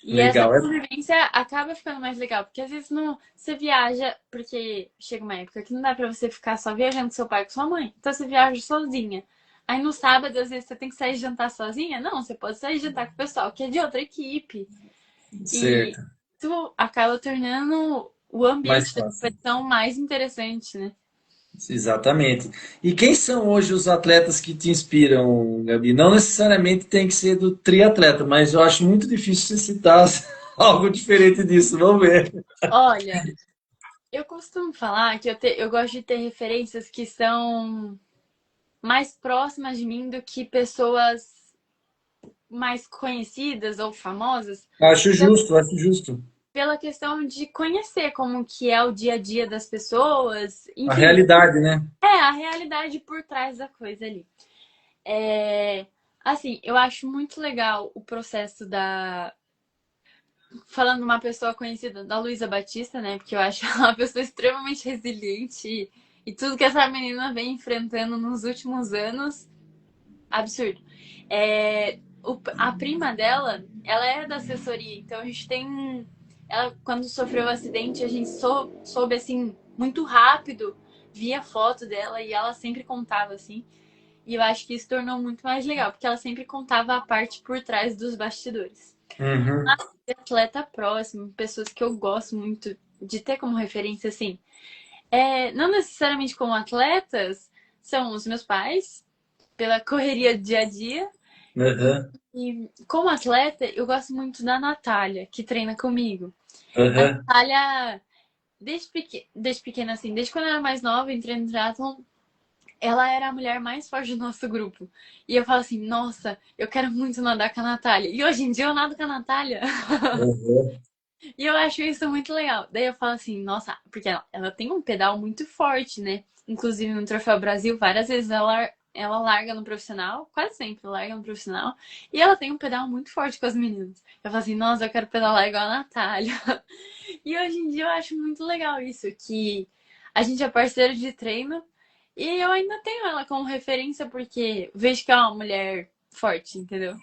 E essa Legal. convivência acaba ficando mais legal, porque às vezes não, você viaja, porque chega uma época que não dá pra você ficar só viajando com seu pai e com sua mãe. Então você viaja sozinha. Aí no sábado, às vezes, você tem que sair jantar sozinha? Não, você pode sair jantar com o pessoal que é de outra equipe. E Certo. isso acaba tornando o Mais ambiente da fácil. competição mais interessante, né? Exatamente. E quem são hoje os atletas que te inspiram, Gabi? Não necessariamente tem que ser do triatleta, mas eu acho muito difícil você citar algo diferente disso. Vamos ver. Olha, eu costumo falar que eu gosto de ter referências que são mais próximas de mim do que pessoas mais conhecidas ou famosas, Acho justo, acho justo. pela questão de conhecer como que é o dia a dia das pessoas, A enfim, realidade, né? a realidade por trás da coisa ali. É, assim, eu acho muito legal o processo da. Falando de uma pessoa conhecida, da Luísa Batista, né? Porque eu acho ela uma pessoa extremamente resiliente e tudo que essa menina vem enfrentando nos últimos anos, absurdo. A prima dela, ela é da assessoria, então a gente tem. Ela, quando sofreu o acidente, a gente soube assim, muito rápido, via foto dela e ela sempre contava assim. E eu acho que isso tornou muito mais legal, porque ela sempre contava a parte por trás dos bastidores. Uhum. Atleta próximo, pessoas que eu gosto muito de ter como referência, assim, não necessariamente como atletas, são os meus pais, pela correria do dia a dia. Uhum. E como atleta, eu gosto muito da Natália, que treina comigo. A Uhum. Natália, desde pequena, assim, desde quando eu era mais nova, entrei no triatlon, ela era a mulher mais forte do nosso grupo. E eu falo assim, nossa, eu quero muito nadar com a Natália. E hoje em dia eu nado com a Natália. Uhum. E eu acho isso muito legal. Daí eu falo assim, nossa, porque ela tem um pedal muito forte, né? Inclusive no Troféu Brasil, várias vezes ela larga no profissional, quase sempre larga no profissional, e ela tem um pedal muito forte com as meninas. Eu falo assim, nossa, eu quero pedalar igual a Natália. E hoje em dia eu acho muito legal isso, que a gente é parceiro de treino e eu ainda tenho ela como referência porque vejo que é uma mulher forte, entendeu?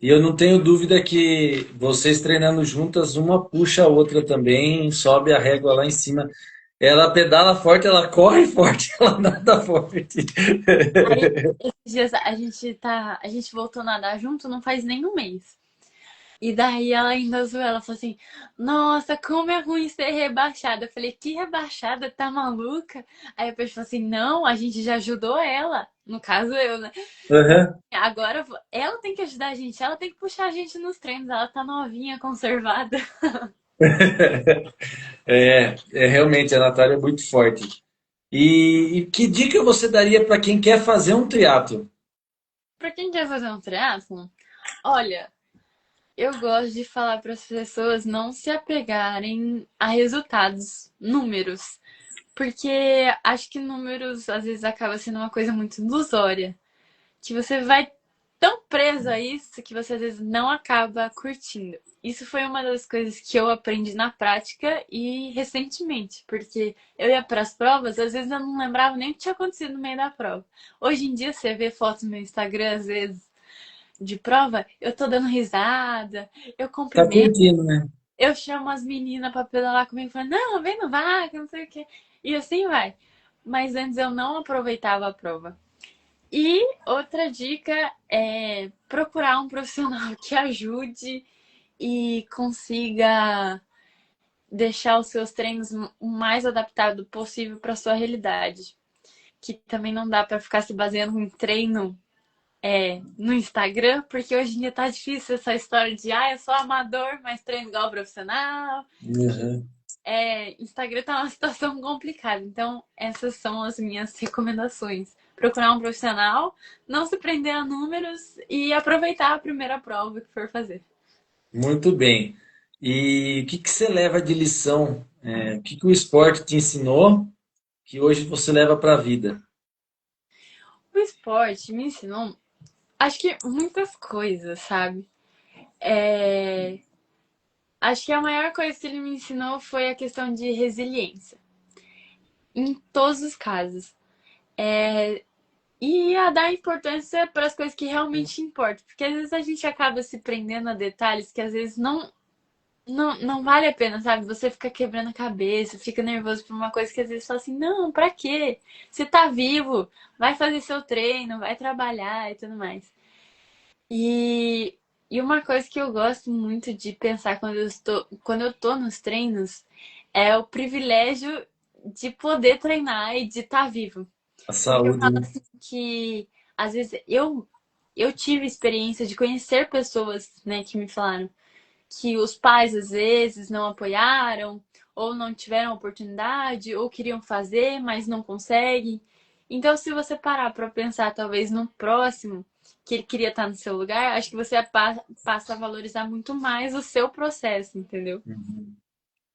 E eu não tenho dúvida que vocês treinando juntas, uma puxa a outra também, sobe a régua lá em cima. Ela pedala forte, ela corre forte, ela nada forte. Aí, esses dias a gente voltou a nadar junto não faz nem um mês. E daí ela ainda zoou, ela falou assim, nossa, como é ruim ser rebaixada. Eu falei, que rebaixada? Tá maluca? Aí a pessoa falou assim, não, a gente já ajudou ela. No caso eu, né? Uhum. Agora ela tem que ajudar a gente, ela tem que puxar a gente nos treinos, ela tá novinha, conservada. Realmente a Natália é muito forte. E que dica você daria para quem quer fazer um triatlo? Pra quem quer fazer um triatlon, olha, eu gosto de falar para as pessoas não se apegarem a resultados, números, porque acho que números às vezes acaba sendo uma coisa muito ilusória, que você vai tão preso a isso que você às vezes não acaba curtindo. Isso foi uma das coisas que eu aprendi na prática e recentemente, porque eu ia para as provas, às vezes eu não lembrava nem o que tinha acontecido no meio da prova. Hoje em dia você vê fotos no meu Instagram, às vezes, de prova, eu tô dando risada, eu Tá cumprimento, curtindo, né? eu chamo as meninas pra pedalar comigo, falando, não, vem no vaca, não sei o quê. E assim vai. Mas antes eu não aproveitava a prova. E outra dica é procurar um profissional que ajude e consiga deixar os seus treinos o mais adaptado possível para sua realidade. Que também não dá para ficar se baseando em treino no Instagram, porque hoje em dia tá difícil essa história de eu sou amador, mas treino igual profissional. Uhum. Instagram tá uma situação complicada. Então, essas são as minhas recomendações. Procurar um profissional, não se prender a números e aproveitar a primeira prova que for fazer. Muito bem. E o que que você leva de lição? O que que o esporte te ensinou que hoje você leva para a vida? O esporte me ensinou, acho que muitas coisas, sabe? É, Acho que a maior coisa que ele me ensinou foi a questão de resiliência, em todos os casos. E a dar importância para as coisas que realmente importam. Porque às vezes a gente acaba se prendendo a detalhes que às vezes não vale a pena, sabe? Você fica quebrando a cabeça, fica nervoso por uma coisa que às vezes fala assim, não, pra quê? Você tá vivo, vai fazer seu treino, vai trabalhar e tudo mais. E E uma coisa que eu gosto muito de pensar quando eu tô nos treinos é o privilégio de poder treinar e de estar vivo. A Porque eu saúde, falo né? assim que às vezes eu tive experiência de conhecer pessoas, né, que me falaram que os pais às vezes não apoiaram, ou não tiveram oportunidade, ou queriam fazer, mas não conseguem. Então, se você parar para pensar, talvez no próximo, que ele queria estar no seu lugar, acho que você passa a valorizar muito mais o seu processo, entendeu? Uhum.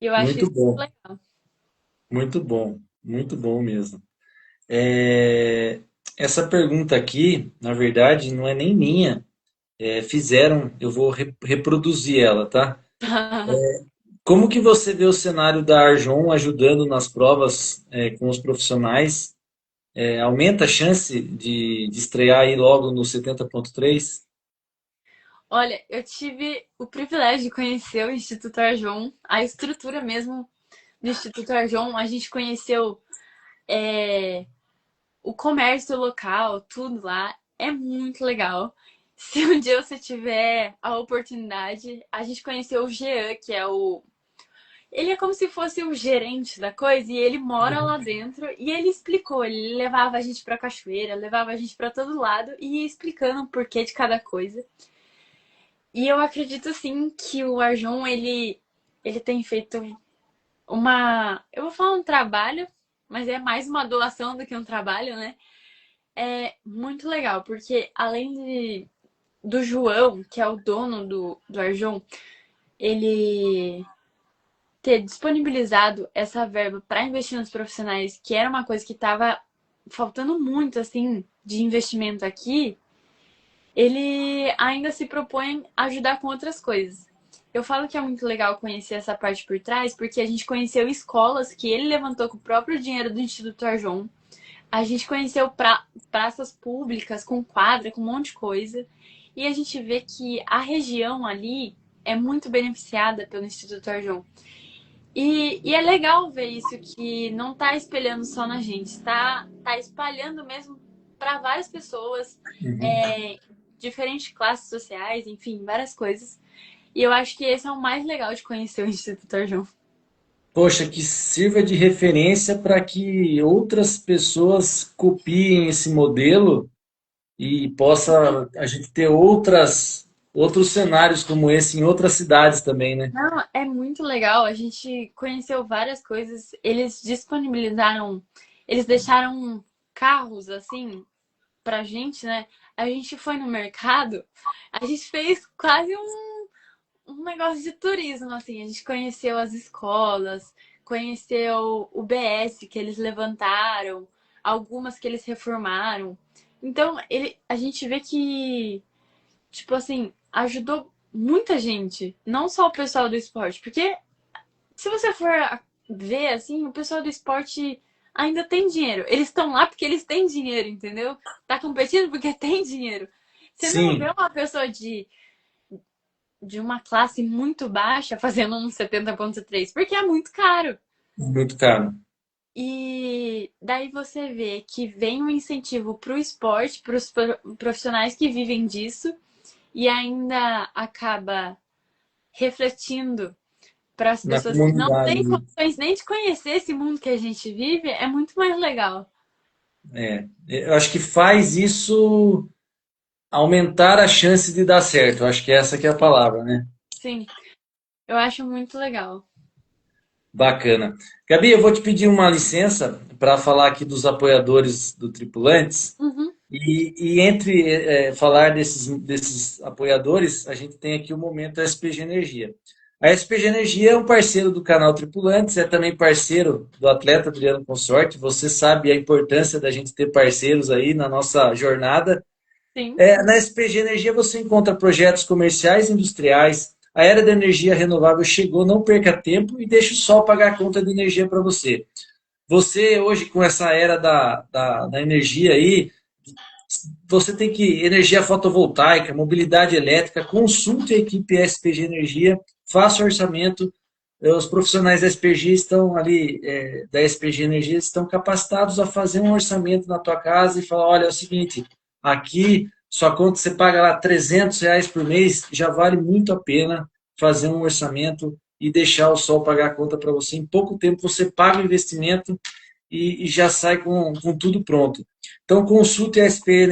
E eu acho Muito isso bom, legal. muito bom mesmo. É, essa pergunta aqui, na verdade, não é nem minha. Fizeram, eu vou reproduzir ela, tá? Como que você vê o cenário da Arjon ajudando nas provas com os profissionais? Aumenta a chance de estrear aí logo no 70.3? Olha, eu tive o privilégio de conhecer o Instituto Arjon, a estrutura mesmo do Instituto Arjon. A gente conheceu o comércio local, tudo lá. É muito legal. Se um dia você tiver a oportunidade, a gente conheceu o Jean, que é o. Ele é como se fosse o gerente da coisa e ele mora lá dentro e ele explicou, ele levava a gente pra cachoeira, levava a gente pra todo lado e ia explicando o porquê de cada coisa. E eu acredito sim que o Arjon ele tem feito eu vou falar um trabalho, mas é mais uma doação do que um trabalho, né? É muito legal, porque do João, que é o dono do Arjon, ele ter disponibilizado essa verba para investir nos profissionais, que era uma coisa que estava faltando muito, assim, de investimento aqui, ele ainda se propõe a ajudar com outras coisas. Eu falo que é muito legal conhecer essa parte por trás, porque a gente conheceu escolas que ele levantou com o próprio dinheiro do Instituto Arjon. A gente conheceu praças públicas com quadra, com um monte de coisa. E a gente vê que a região ali é muito beneficiada pelo Instituto Arjon. E é legal ver isso, que não está espelhando só na gente, tá espalhando mesmo para várias pessoas, Uhum. é, diferentes classes sociais, enfim, várias coisas. E eu acho que esse é o mais legal de conhecer o Instituto Arjon. Poxa, que sirva de referência para que outras pessoas copiem esse modelo e possa a gente ter outros cenários como esse em outras cidades também, né? Não, é muito legal. A gente conheceu várias coisas. Eles disponibilizaram, eles deixaram carros assim pra gente, né? A gente foi no mercado, a gente fez quase um negócio de turismo, assim. A gente conheceu as escolas, conheceu o BS que eles levantaram, algumas que eles reformaram. Então, a gente vê que tipo assim, ajudou muita gente, não só o pessoal do esporte, porque se você for ver assim, o pessoal do esporte ainda tem dinheiro. Eles estão lá porque eles têm dinheiro, entendeu? Tá competindo porque tem dinheiro. Você não vê Sim, uma pessoa de uma classe muito baixa fazendo um 70.3, porque é muito caro. muito caro. E daí você vê que vem um incentivo para o esporte, para os profissionais que vivem disso, e ainda acaba refletindo para as Na pessoas que não comunidade, têm né? condições nem de conhecer esse mundo que a gente vive, é muito mais legal. Eu acho que faz isso aumentar a chance de dar certo. Eu acho que essa que é a palavra, né? Sim, eu acho muito legal. Bacana. Gabi, eu vou te pedir uma licença para falar aqui dos apoiadores do Tripulantes. Uhum. E entre falar desses apoiadores, a gente tem aqui o momento SPG Energia. A SPG Energia é um parceiro do canal Tripulantes, é também parceiro do Atleta Adriano Consorte. Você sabe a importância da gente ter parceiros aí na nossa jornada. Sim. Na SPG Energia você encontra projetos comerciais e industriais. A era da energia renovável chegou, não perca tempo e deixe o sol pagar a conta de energia para você. Você, hoje, com essa era da energia aí, você tem que energia fotovoltaica, mobilidade elétrica, consulte a equipe SPG Energia, faça o orçamento. Os profissionais da SPG estão ali, da SPG Energia, estão capacitados a fazer um orçamento na tua casa e falar, olha, é o seguinte, aqui sua conta você paga lá R$ 300 por mês, já vale muito a pena fazer um orçamento e deixar o Sol pagar a conta para você. Em pouco tempo você paga o investimento e já sai com tudo pronto. Então consulte a SPG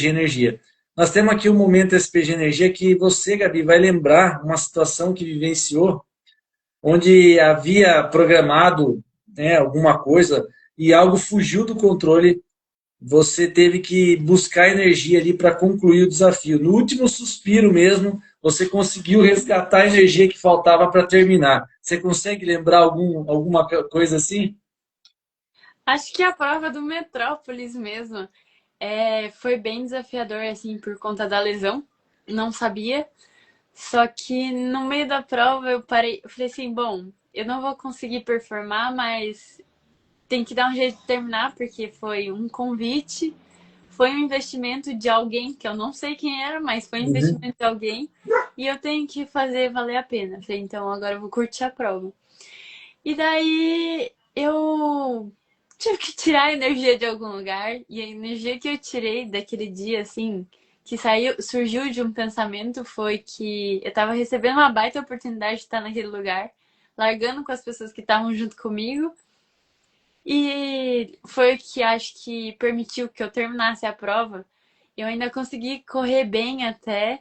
Energia. Nós temos aqui o momento SPG Energia que você, Gabi, vai lembrar uma situação que vivenciou, onde havia programado, né, alguma coisa e algo fugiu do controle. Você teve que buscar energia ali para concluir o desafio. No último suspiro mesmo, você conseguiu resgatar a energia que faltava para terminar. Você consegue lembrar alguma coisa assim? Acho que a prova do Metrópolis mesmo foi bem desafiador, assim, por conta da lesão. Não sabia. Só que no meio da prova eu parei, eu falei assim, bom, eu não vou conseguir performar, mas tem que dar um jeito de terminar, porque foi um convite, foi um investimento de alguém, que eu não sei quem era, mas foi um Uhum. investimento de alguém, e eu tenho que fazer valer a pena. Falei, então agora eu vou curtir a prova. E daí eu tive que tirar a energia de algum lugar, e a energia que eu tirei daquele dia, assim, que surgiu de um pensamento foi que eu tava recebendo uma baita oportunidade de estar naquele lugar, largando com as pessoas que estavam junto comigo, e foi o que acho que permitiu que eu terminasse a prova. Eu ainda consegui correr bem até,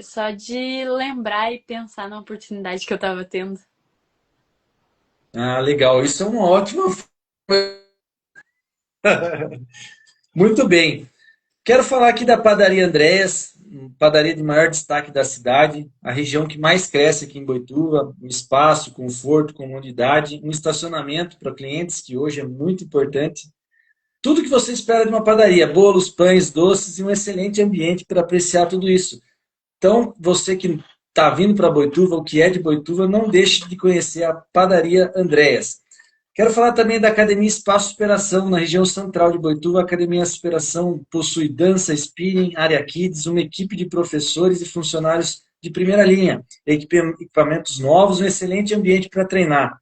só de lembrar e pensar na oportunidade que eu tava tendo. Ah, legal. Isso é uma ótima. Muito bem. Quero falar aqui da Padaria Andréas, padaria de maior destaque da cidade, a região que mais cresce aqui em Boituva, um espaço, conforto, comodidade, um estacionamento para clientes, que hoje é muito importante. Tudo que você espera de uma padaria, bolos, pães, doces e um excelente ambiente para apreciar tudo isso. Então, você que está vindo para Boituva, ou que é de Boituva, não deixe de conhecer a Padaria Andréas. Quero falar também da Academia Espaço Superação, na região central de Boituva. A Academia Superação possui dança, spinning, área kids, uma equipe de professores e funcionários de primeira linha, equipamentos novos, um excelente ambiente para treinar.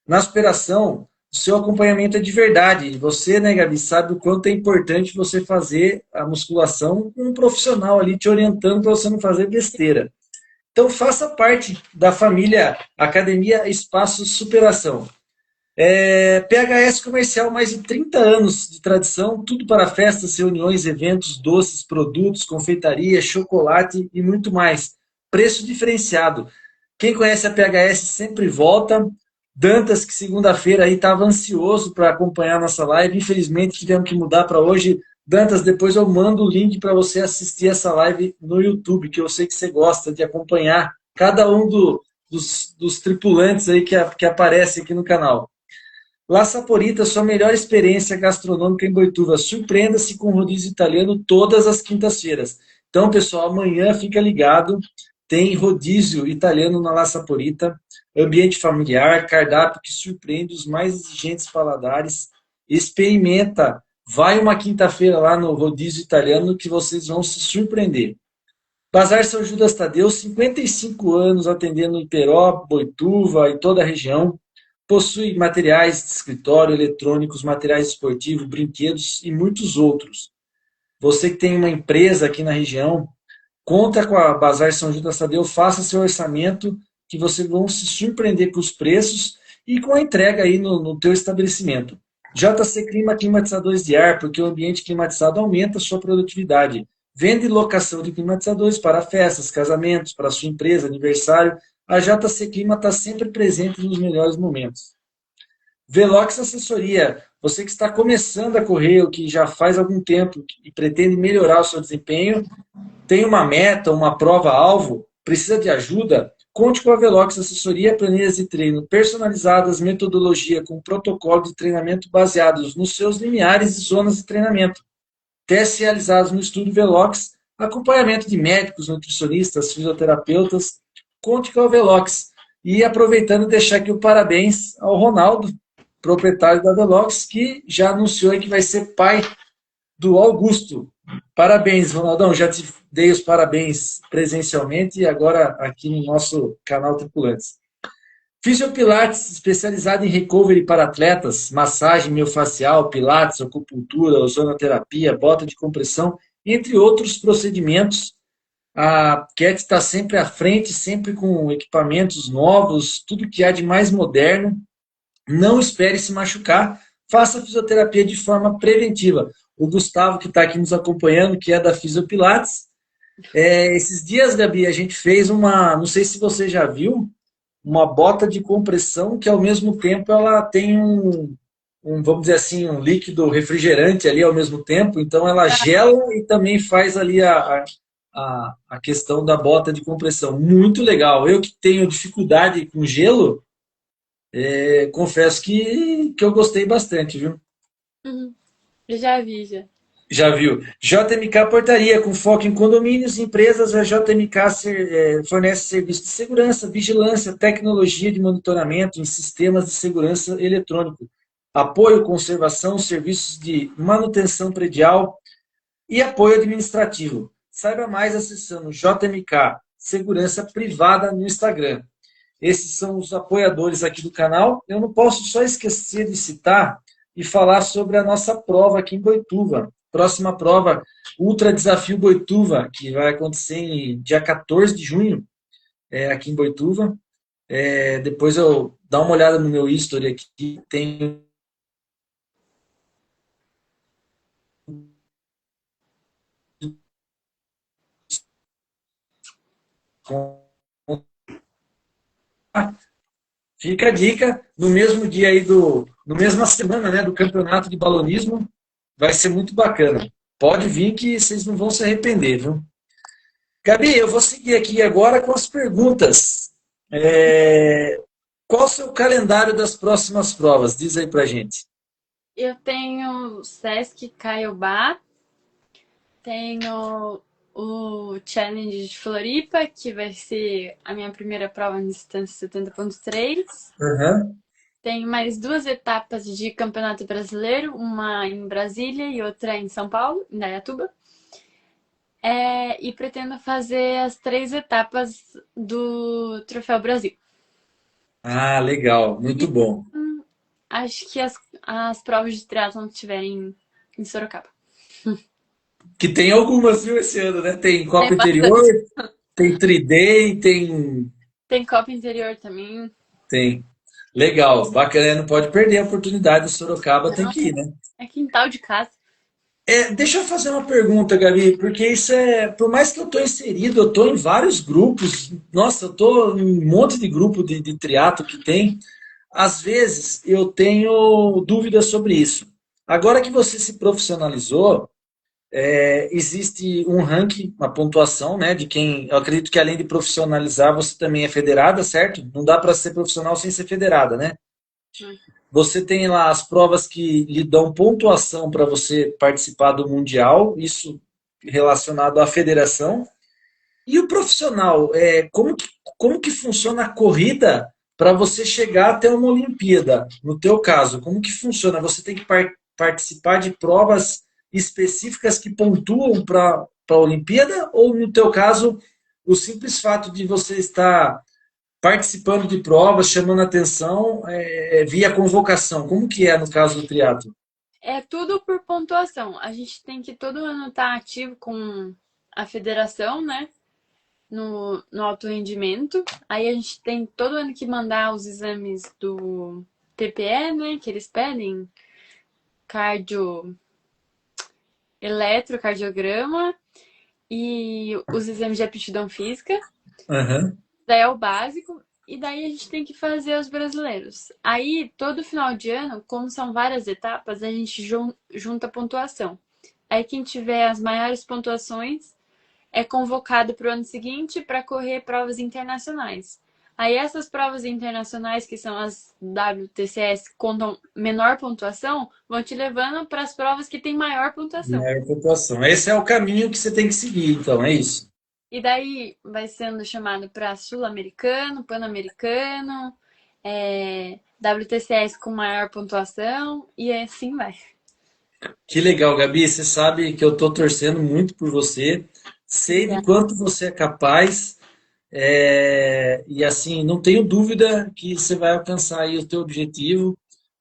Na superação, o seu acompanhamento é de verdade. Você, né, Gabi, sabe o quanto é importante você fazer a musculação com um profissional ali te orientando para você não fazer besteira. Então, faça parte da família Academia Espaço Superação. PHS Comercial, mais de 30 anos de tradição, tudo para festas, reuniões, eventos, doces, produtos, confeitaria, chocolate e muito mais. Preço diferenciado. Quem conhece a PHS sempre volta. Dantas, que segunda-feira aí estava ansioso para acompanhar nossa live, infelizmente tivemos que mudar para hoje. Dantas, depois eu mando o link para você assistir essa live no YouTube, que eu sei que você gosta de acompanhar cada um dos tripulantes aí que aparece aqui no canal. La Saporita, sua melhor experiência gastronômica em Boituva. Surpreenda-se com rodízio italiano todas as quintas-feiras. Então, pessoal, amanhã fica ligado. Tem rodízio italiano na La Saporita. Ambiente familiar, cardápio que surpreende os mais exigentes paladares. Experimenta. Vai uma quinta-feira lá no rodízio italiano que vocês vão se surpreender. Bazar São Judas Tadeu, 55 anos atendendo Iperó, Boituva e toda a região. Possui materiais de escritório, eletrônicos, materiais esportivos, brinquedos e muitos outros. Você que tem uma empresa aqui na região, conta com a Bazar São Judas Tadeu, faça seu orçamento, que vocês vão se surpreender com os preços e com a entrega aí no teu estabelecimento. JC Clima Climatizadores de ar, porque o ambiente climatizado aumenta a sua produtividade. Vende e locação de climatizadores para festas, casamentos, para a sua empresa, aniversário. A JC Clima está sempre presente nos melhores momentos. Velox Assessoria, você que está começando a correr, ou que já faz algum tempo e pretende melhorar o seu desempenho, tem uma meta, uma prova-alvo, precisa de ajuda, conte com a Velox Assessoria, planilhas de treino personalizadas, metodologia com protocolo de treinamento baseados nos seus limiares e zonas de treinamento. Testes realizados no Estúdio Velox, acompanhamento de médicos, nutricionistas, fisioterapeutas, conte com a Velox. E aproveitando, deixar aqui o parabéns ao Ronaldo, proprietário da Velox, que já anunciou que vai ser pai do Augusto. Parabéns, Ronaldão. Já te dei os parabéns presencialmente e agora aqui no nosso canal Tripulantes. Fisiopilates, especializado em recovery para atletas, massagem miofascial, pilates, acupuntura, ozonoterapia, bota de compressão, entre outros procedimentos. A Cat está sempre à frente, sempre com equipamentos novos, tudo que há de mais moderno. Não espere se machucar, faça fisioterapia de forma preventiva. O Gustavo, que está aqui nos acompanhando, que é da Fisiopilates, esses dias, Gabi, a gente fez uma, não sei se você já viu, uma bota de compressão que ao mesmo tempo ela tem vamos dizer assim, um líquido refrigerante ali ao mesmo tempo, então ela gela e também faz ali a questão da bota de compressão. Muito legal. Eu que tenho dificuldade com gelo, confesso que eu gostei bastante, viu? Uhum. Já vi, já. Já viu? JMK Portaria, com foco em condomínios e empresas, a JMK fornece serviços de segurança, vigilância, tecnologia de monitoramento em sistemas de segurança eletrônico, apoio, conservação, serviços de manutenção predial e apoio administrativo. Saiba mais acessando JMK Segurança Privada no Instagram. Esses são os apoiadores aqui do canal. Eu não posso só esquecer de citar e falar sobre a nossa prova aqui em Boituva. Próxima prova, Ultra Desafio Boituva, que vai acontecer em dia 14 de junho, aqui em Boituva. Depois eu dá uma olhada no meu history aqui, tem fica a dica, no mesmo dia aí no mesma semana, né, do campeonato de balonismo, vai ser muito bacana. Pode vir que vocês não vão se arrepender, viu? Gabi, eu vou seguir aqui agora com as perguntas. Qual o seu calendário das próximas provas? Diz aí pra gente. Eu tenho Sesc Caiobá, tenho o Challenge de Floripa, que vai ser a minha primeira prova em distância 70.3. Uhum. Tenho mais duas etapas de Campeonato Brasileiro, uma em Brasília e outra em São Paulo, em Dayatuba. E pretendo fazer as 3 etapas do Troféu Brasil. Ah, legal, E muito bom. acho que as provas de triatlon estiverem em Sorocaba. Que tem algumas, viu, esse ano, né? Tem Tem Copa Interior, bastante. tem Triday, tem. Tem Copa Interior também. Tem. Legal, bacana, não pode perder a oportunidade do Sorocaba, tem Não, que ir, né? é quintal de casa. Deixa eu fazer uma pergunta, Gabi, porque isso por mais que eu estou inserido, eu estou em vários grupos, nossa, eu estou em um monte de grupo de triatlo que tem, às vezes eu tenho dúvidas sobre isso. Agora que você se profissionalizou, existe um ranking, uma pontuação, né, de quem, eu acredito que além de profissionalizar, você também é federada, certo? Não dá para ser profissional sem ser federada, né? Hum. Você tem lá as provas que lhe dão pontuação para você participar do Mundial, isso relacionado à federação. E o profissional, como que funciona a corrida para você chegar até uma Olimpíada? No teu caso, como que funciona? Você tem que participar de provas específicas que pontuam para a Olimpíada? Ou, no teu caso, o simples fato de você estar participando de provas, chamando atenção via convocação? Como que é no caso do triatlo? É tudo por pontuação. A gente tem que todo ano estar ativo com a federação, né? No alto rendimento. Aí a gente tem todo ano que mandar os exames do TPE, né? Que eles pedem cardio, eletrocardiograma e os exames de aptidão física. Uhum. Daí é o básico. E daí a gente tem que fazer os brasileiros. Aí, todo final de ano, como são várias etapas, a gente junta pontuação. Aí quem tiver as maiores pontuações é convocado para o ano seguinte para correr provas internacionais. Aí essas provas internacionais, que são as WTCS, contam menor pontuação, vão te levando para as provas que têm maior pontuação. Maior pontuação. Esse é o caminho que você tem que seguir, então, é isso. E daí vai sendo chamado para sul-americano, pan-americano, WTCS com maior pontuação e assim vai. Que legal, Gabi. Você sabe que eu estou torcendo muito por você. Sei de Obrigada. quanto você é capaz. E assim, não tenho dúvida que você vai alcançar aí o teu objetivo.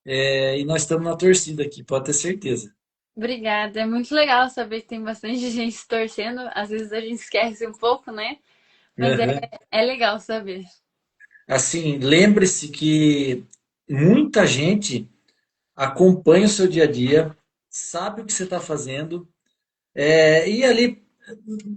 E nós estamos na torcida aqui, pode ter certeza. Obrigada. É muito legal saber que tem bastante gente torcendo. Às vezes a gente esquece um pouco, né? Mas Aham. é legal saber. Assim, lembre-se que muita gente acompanha o seu dia a dia, sabe o que você está fazendo, e ali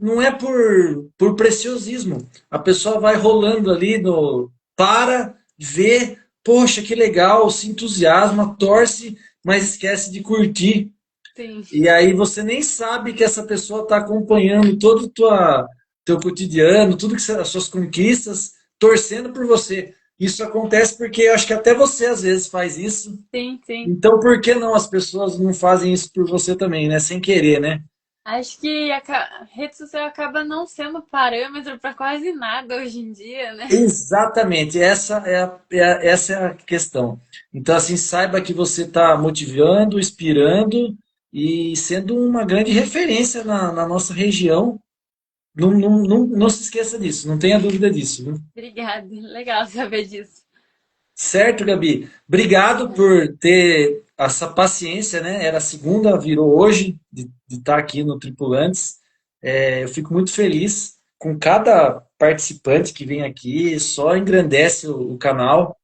não é por preciosismo. A pessoa vai rolando ali no para, vê, poxa, que legal, se entusiasma, torce, mas esquece de curtir. Sim, E aí você nem sabe que essa pessoa está acompanhando todo o teu cotidiano, tudo que as suas conquistas, torcendo por você. Isso acontece porque eu acho que até você às vezes faz isso. sim, sim. Então por que não as pessoas não fazem isso por você também, né? Sem querer, né? Acho que a rede social acaba não sendo parâmetro para quase nada hoje em dia, né? Exatamente, essa é a questão. Então, assim, saiba que você está motivando, inspirando e sendo uma grande referência na nossa região. Não se esqueça disso, não tenha dúvida disso, viu? Obrigada. Legal saber disso. Certo, Gabi? Obrigado por ter essa paciência, né? Era a segunda, virou hoje, de estar aqui no Tripulantes. Eu fico muito feliz com cada participante que vem aqui, só engrandece o canal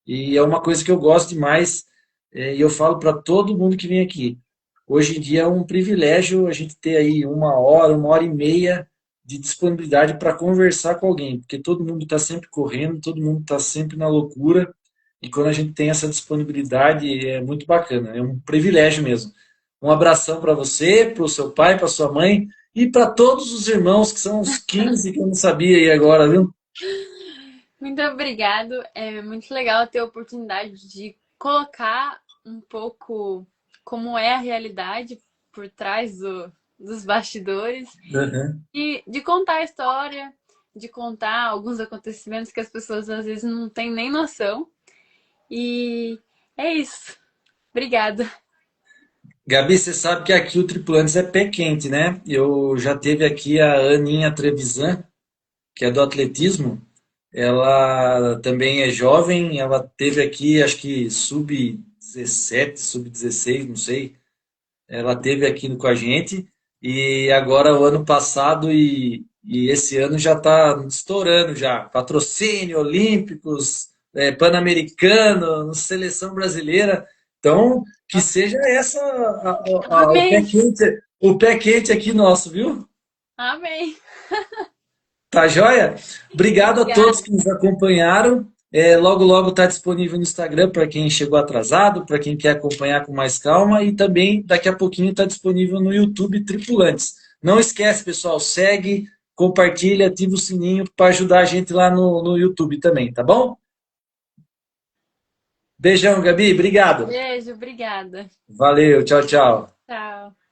e é uma coisa que eu gosto demais, e eu falo para todo mundo que vem aqui. Hoje em dia é um privilégio a gente ter aí uma hora e meia de disponibilidade para conversar com alguém, porque todo mundo está sempre correndo, todo mundo está sempre na loucura, e quando a gente tem essa disponibilidade é muito bacana, é um privilégio mesmo. Um abração para você, para o seu pai, para sua mãe e para todos os irmãos, que são uns 15 que eu não sabia aí agora, viu? Muito obrigado. É muito legal ter a oportunidade de colocar um pouco como é a realidade por trás dos bastidores Uhum. e de contar a história, de contar alguns acontecimentos que as pessoas às vezes não têm nem noção. E é isso. Obrigada. Gabi, você sabe que aqui o Tripulantes é pé quente, né? Eu já teve aqui a Aninha Trevisan, que é do atletismo. Ela também é jovem, ela teve aqui, acho que sub-17, sub-16, não sei. Ela teve aqui com a gente e agora o ano passado e esse ano já está estourando já. Patrocínio, Olímpicos, Pan-Americano, seleção brasileira. Então, que seja essa Amém. o pé quente aqui nosso, viu? Amém. Tá joia? Obrigado a todos Obrigada. que nos acompanharam. Logo, logo está disponível no Instagram para quem chegou atrasado, para quem quer acompanhar com mais calma, e também daqui a pouquinho está disponível no YouTube Tripulantes. Não esquece, pessoal, segue, compartilha, ativa o sininho para ajudar a gente lá no YouTube também, tá bom? Beijão, Gabi, obrigado. Beijo, obrigada. Valeu, tchau, tchau. Tchau.